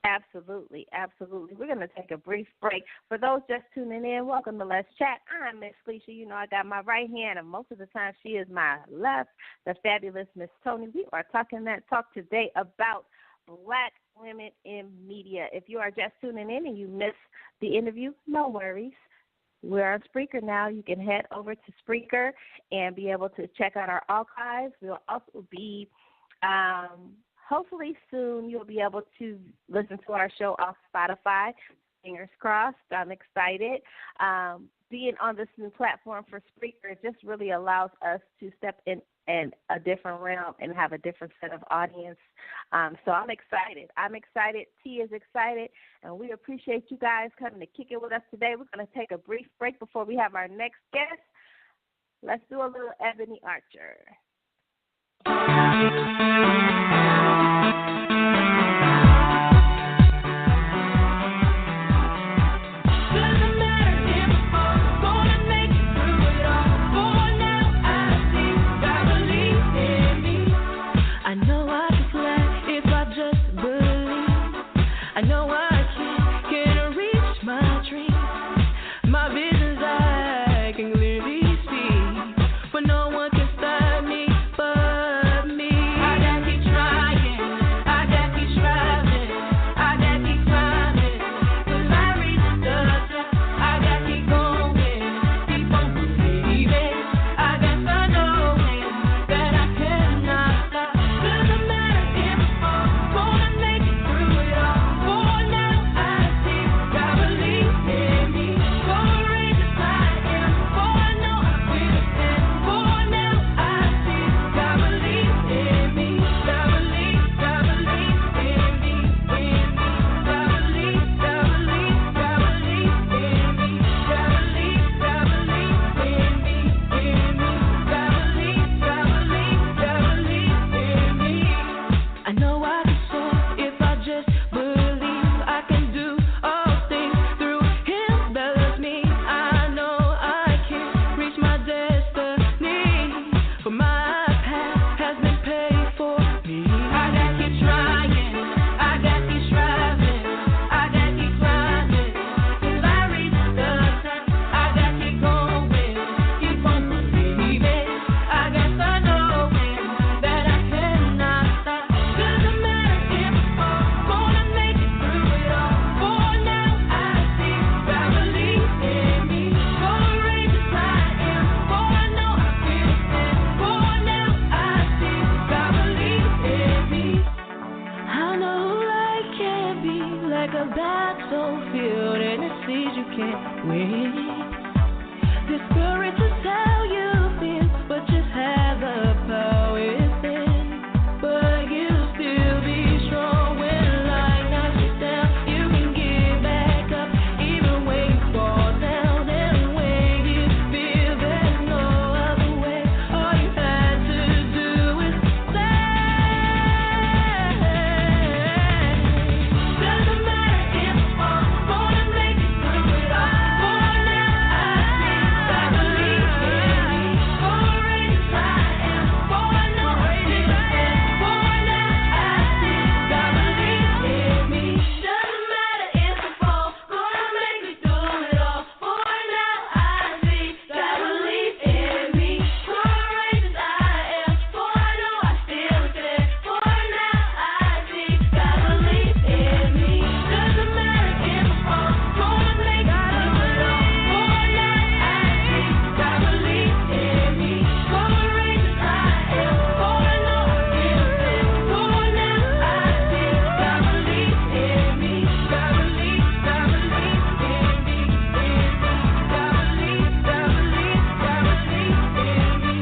Absolutely, absolutely. We're going to take a brief break. For those just tuning in, welcome to Let's Chat. I'm Miss Lissha. You know I got my right hand, and most of the time she is my left, the fabulous Miss Toni. We are talking that talk today about Black women in media. If you are just tuning in and you missed the interview, no worries. We're on Spreaker now. You can head over to Spreaker and be able to check out our archives. We'll also be hopefully soon you'll be able to listen to our show off Spotify. Fingers crossed. I'm excited. Being on this new platform for Spreaker just really allows us to step in a different realm and have a different set of audience. So I'm excited. T is excited, and we appreciate you guys coming to kick it with us today. We're going to take a brief break before we have our next guest. Let's do a little Ebony Archer. I know I can reach can't win. Discouraged to tell you fear, but just have the power within. But you still be strong when life knocks you down. You can get back up even when you fall down. And when you feel there's no other way, all you had to do is say. Doesn't matter if I'm gonna make it through it all. For now I think I believe in me. Courageous I am, for I know I did it. For now I think I believe in me. Doesn't matter if I fall, gonna make it through it all. For now I think I believe in me. Courageous I am, for I know I still there. For now I think I believe in me. Doesn't matter if I fall, gonna make it through it all. For now I think I believe in me. Courageous I am, for I know I still there. For now I think I believe in me.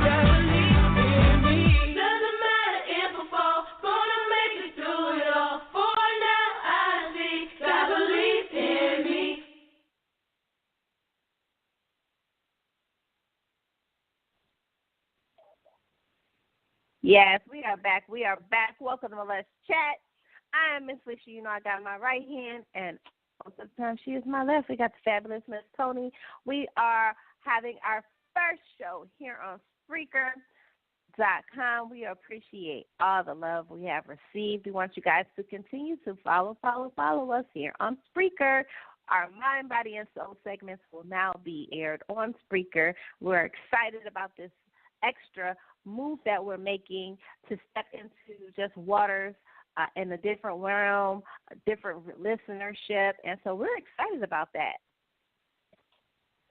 I believe in me. Doesn't matter if I fall, gonna make it through it all. For now I think I believe in me. Yes, we are back. We are back. Welcome to Let's Chat. I am Miss Lissha. You know I got my right hand, and most of the time she is my left. We got the fabulous Miss Toni. We are having our first show here on Spreaker.com. We appreciate all the love we have received. We want you guys to continue to follow us here on Spreaker. Our Mind, Body, and Soul segments will now be aired on Spreaker. We're excited about this extra move that we're making to step into just waters in a different realm, a different listenership, and so we're excited about that.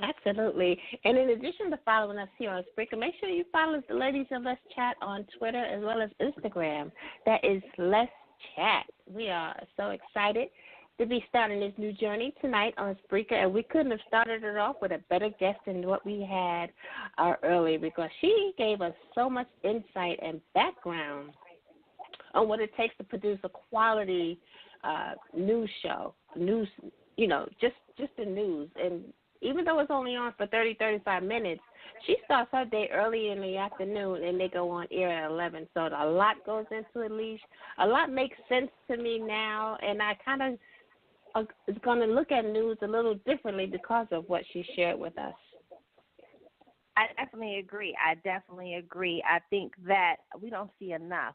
Absolutely. And in addition to following us here on Spreaker, make sure you follow the ladies of Let's Chat on Twitter as well as Instagram. That is Let's Chat. We are so excited to be starting this new journey tonight on Spreaker, and we couldn't have started it off with a better guest than what we had earlier, because she gave us so much insight and background on what it takes to produce a quality news show, just the news. And even though it's only on for 30, 35 minutes, she starts her day early in the afternoon, and they go on air at 11. So a lot goes into it, Lissha. A lot makes sense to me now, and I kind of is going to look at news a little differently because of what she shared with us. I definitely agree. I think that we don't see enough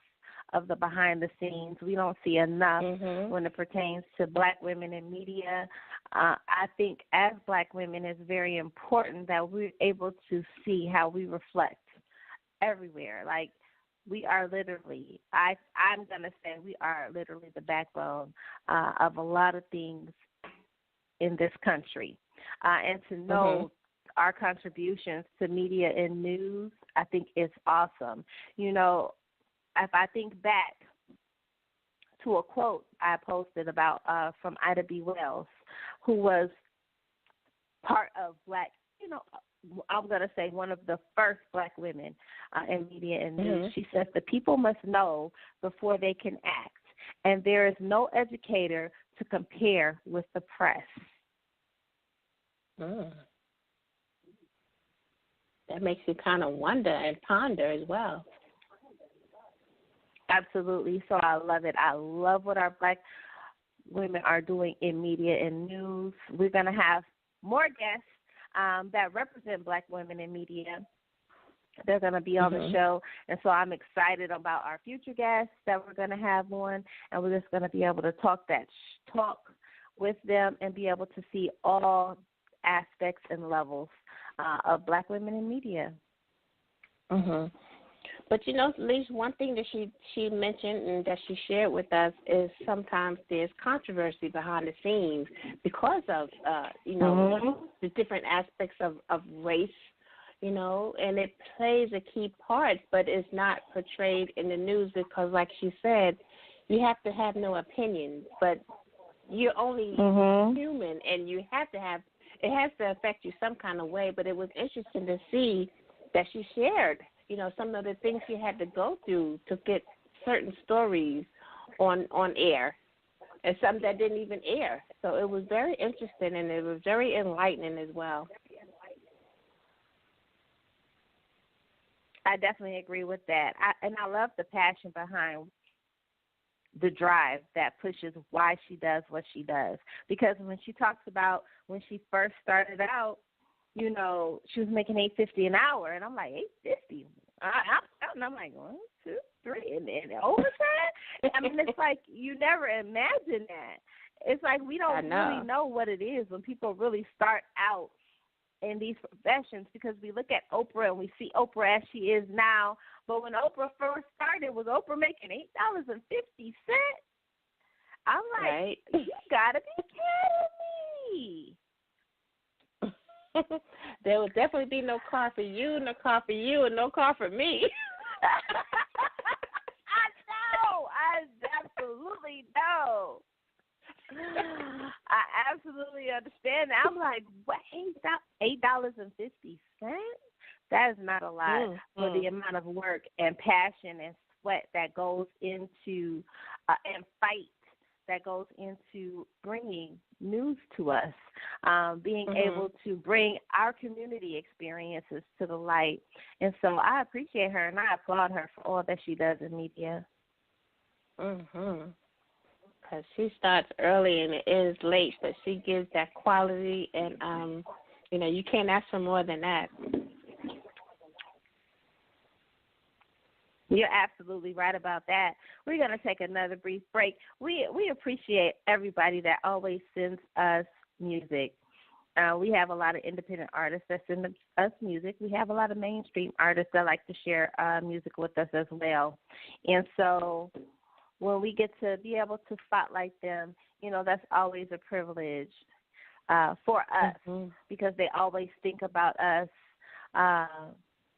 of the behind the scenes. We don't see enough when it pertains to black women in media. I think as black women, it's very important that we're able to see how we reflect everywhere. Like, we are literally, I'm going to say we are literally the backbone of a lot of things in this country. And to know our contributions to media and news, I think is awesome. You know, if I think back to a quote I posted about from Ida B. Wells, who was part of black, I'm going to say one of the first black women in media and news. She says, the people must know before they can act, and there is no educator to compare with the press. That makes you kind of wonder and ponder as well. Absolutely. So I love it. I love what our black women are doing in media and news. We're going to have more guests that represent black women in media. They're going to be on the show, and so I'm excited about our future guests that we're going to have on, and we're just going to be able to talk with them and be able to see all aspects and levels of black women in media. But, Lissha, one thing that she mentioned and that she shared with us is sometimes there's controversy behind the scenes because of, the different aspects of race, and it plays a key part, but it's not portrayed in the news because, like she said, you have to have no opinion, but you're only human, and you have to have. It has to affect you some kind of way. But it was interesting to see that she shared, some of the things she had to go through to get certain stories on air, and some that didn't even air. So it was very interesting, and it was very enlightening as well. I definitely agree with that. I love the passion behind the drive that pushes why she does what she does. Because when she talks about when she first started out, she was making $8.50 an hour, and I'm like, $8.50. And I'm like, 1, 2, 3, and then overtime. I mean, it's like you never imagine that. It's like we don't really know what it is when people really start out in these professions, because we look at Oprah and we see Oprah as she is now. But when Oprah first started, was Oprah making $8.50? I'm like, right. You gotta be kidding me. There would definitely be no car for you, no car for you, and no car for me. I absolutely know. I absolutely understand that. I'm like, what, $8.50? That is not a lot for the amount of work and passion and sweat that goes into and fight that goes into bringing news to us, being able to bring our community experiences to the light. And so I appreciate her, and I applaud her for all that she does in media. Because she starts early and it ends late, but she gives that quality, and, you can't ask for more than that. You're absolutely right about that. We're going to take another brief break. We appreciate everybody that always sends us music. We have a lot of independent artists that send us music. We have a lot of mainstream artists that like to share music with us as well. And so when we get to be able to spotlight them, that's always a privilege for us, because they always think about us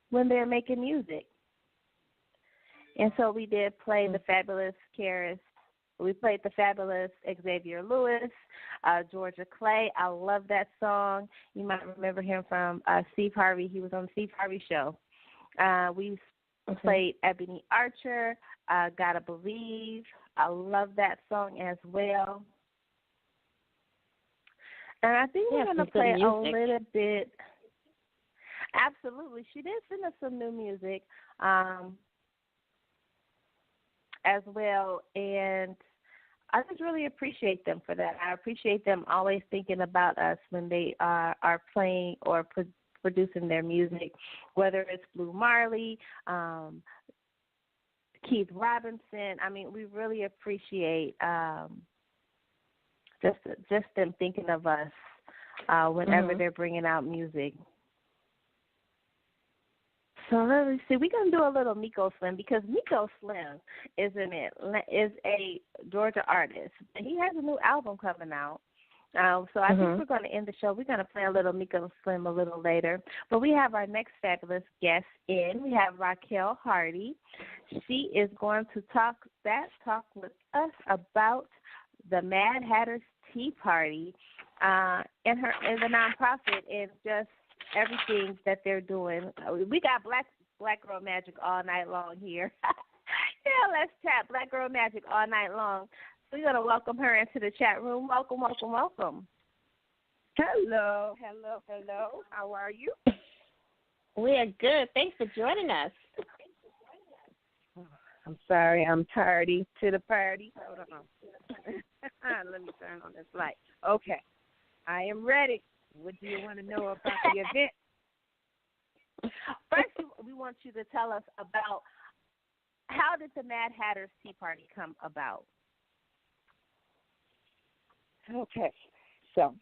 when they're making music. And so we did play the fabulous Karis. We played the fabulous Xavier Lewis, Georgia Clay. I love that song. You might remember him from Steve Harvey. He was on the Steve Harvey show. We played Ebony Archer, Gotta Believe. I love that song as well. And I think we're going to play a little bit. Absolutely. She did send us some new music as well, and I just really appreciate them for that. I appreciate them always thinking about us when they are playing or producing their music, whether it's Blue Marley, Keith Robinson. I mean, we really appreciate just them thinking of us whenever they're bringing out music. So let me see. We're going to do a little Miko Slim, because Miko Slim is a Georgia artist. He has a new album coming out. So I think we're going to end the show. We're going to play a little Miko Slim a little later. But we have our next fabulous guest in. We have Raquel Hardy. She is going to talk with us about the Mad Hatter's Tea Party and the nonprofit, and just everything that they're doing. We got Black Girl Magic all night long here. Yeah, let's chat Black Girl Magic all night long. So we're going to welcome her into the chat room. Welcome, welcome, welcome. Hello. How are you? We are good. Thanks for joining us. I'm sorry, I'm tardy to the party. Hold on. Let me turn on this light. Okay, I am ready. What do you want to know about the event? First, we want you to tell us about, how did the Mad Hatter's Tea Party come about? Okay, so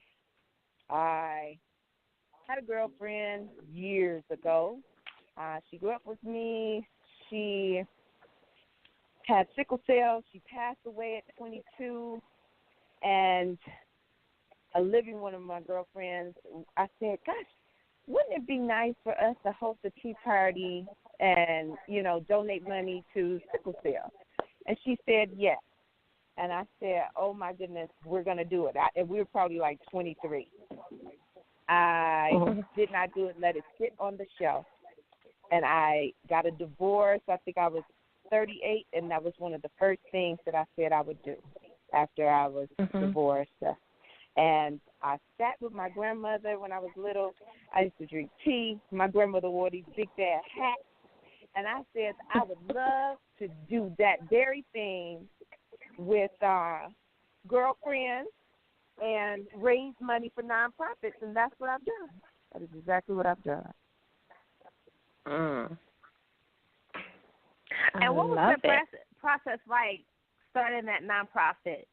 I had a girlfriend years ago. She grew up with me. She had sickle cell. She passed away at 22, and a living one of my girlfriends, I said, gosh, wouldn't it be nice for us to host a tea party and, donate money to sickle cell? And she said yes. And I said, oh, my goodness, we're going to do it. And we were probably like 23. I did not do it, let it sit on the shelf. And I got a divorce. I think I was 38, and that was one of the first things that I said I would do after I was divorced. And I sat with my grandmother when I was little. I used to drink tea. My grandmother wore these big bad hats. And I said I would love to do that very thing with girlfriends and raise money for nonprofits, and that's what I've done. That is exactly what I've done. And what was the process like starting that nonprofit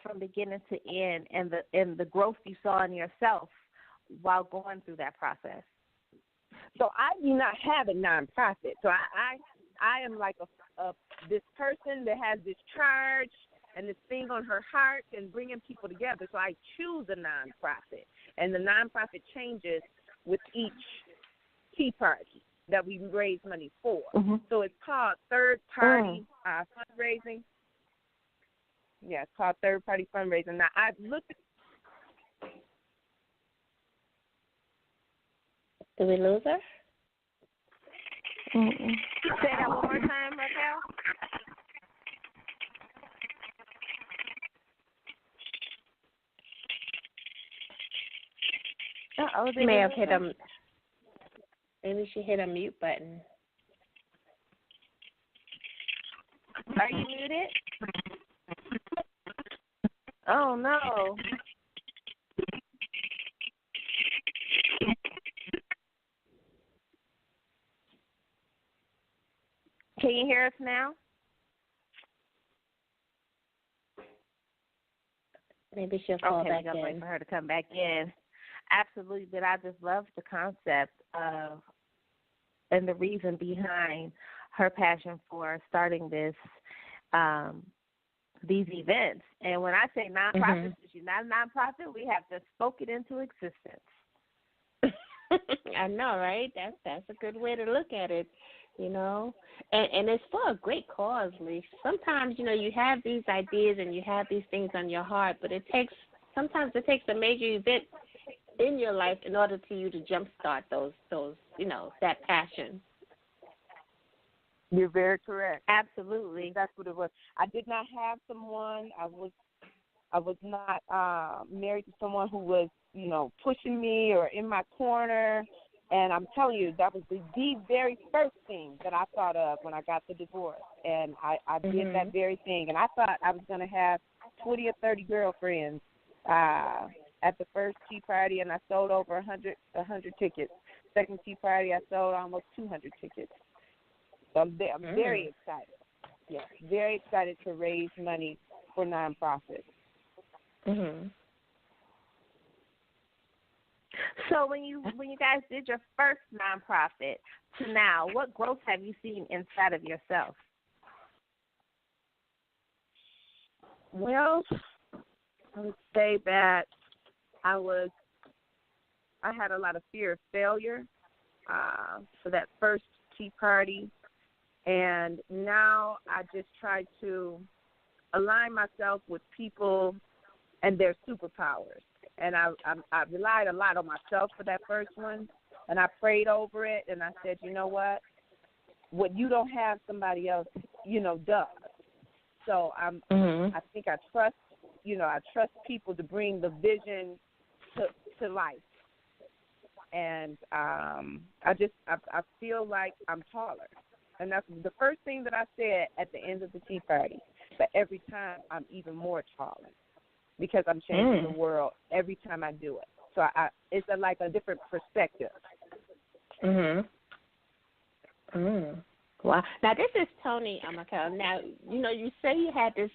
from beginning to end, and the growth you saw in yourself while going through that process? So I do not have a nonprofit. So I am like this person that has this charge and this thing on her heart and bringing people together. So I choose a nonprofit, and the nonprofit changes with each tea party that we raise money for. So it's called third party fundraising. Yeah, it's called third party fundraising. Now I've looked at. Did we lose her? Say that one more time, Raquel. She may have hit a. Maybe she hit a mute button. Are you muted? Oh no. Can you hear us now? Maybe she'll call back in. Wait for her to come back in. Absolutely, but I just love the concept of and the reason behind her passion for starting these events. And when I say nonprofit, she's not a nonprofit. We have to spoke it into existence. I know, right? That's a good way to look at it. You know, and it's for a great cause, Lee. Sometimes, you know, you have these ideas and you have these things on your heart, but sometimes it takes a major event in your life in order for you to jumpstart those, you know, that passion. You're very correct. Absolutely. That's what it was. I did not have someone. I was not married to someone who was, you know, pushing me or in my corner. And I'm telling you, that was the very first thing that I thought of when I got the divorce. And I did that very thing. And I thought I was going to have 20 or 30 girlfriends at the first tea party, and I sold over 100 tickets. Second tea party, I sold almost 200 tickets. So I'm very excited. Yes, very excited to raise money for nonprofits. So when you guys did your first nonprofit to now, what growth have you seen inside of yourself? Well, I would say that I had a lot of fear of failure for that first tea party, and now I just try to align myself with people and their superpowers. And I relied a lot on myself for that first one, and I prayed over it, and I said, you know what you don't have, somebody else, you know, does. So I think I trust people to bring the vision to life. And I feel like I'm taller. And that's the first thing that I said at the end of the tea party. But every time I'm even more taller because I'm changing the world every time I do it. So it's like a different perspective. Wow. Now, this is Toni, Michael. Now, you know, you say you had this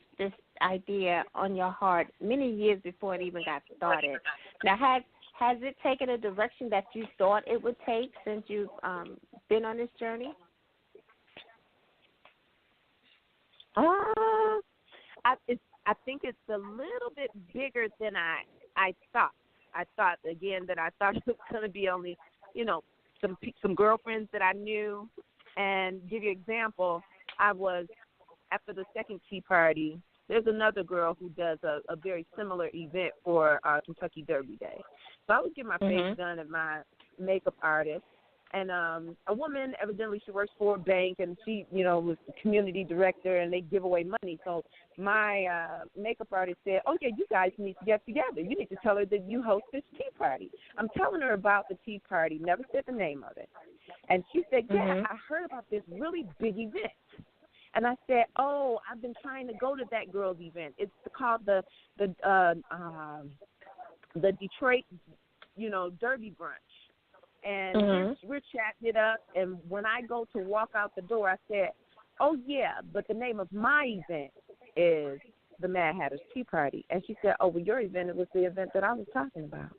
idea on your heart many years before it even got started. Now, has it taken a direction that you thought it would take since you've been on this journey? I think it's a little bit bigger than I thought. I thought it was going to be only, you know, some girlfriends that I knew. And give you an example, I was, after the second tea party, there's another girl who does a very similar event for Kentucky Derby Day. So I would get my face done at my makeup artist. And a woman, evidently she works for a bank, and she, was the community director, and they give away money. So my makeup artist said, oh, yeah, you guys need to get together. You need to tell her that you host this tea party. I'm telling her about the tea party, never said the name of it. And she said, yeah, I heard about this really big event. And I said, oh, I've been trying to go to that girl's event. It's called the Detroit, Derby Brunch. And we're chatting it up, and when I go to walk out the door, I said, oh, yeah, but the name of my event is the Mad Hatter's Tea Party. And she said, oh, well, your event was the event that I was talking about.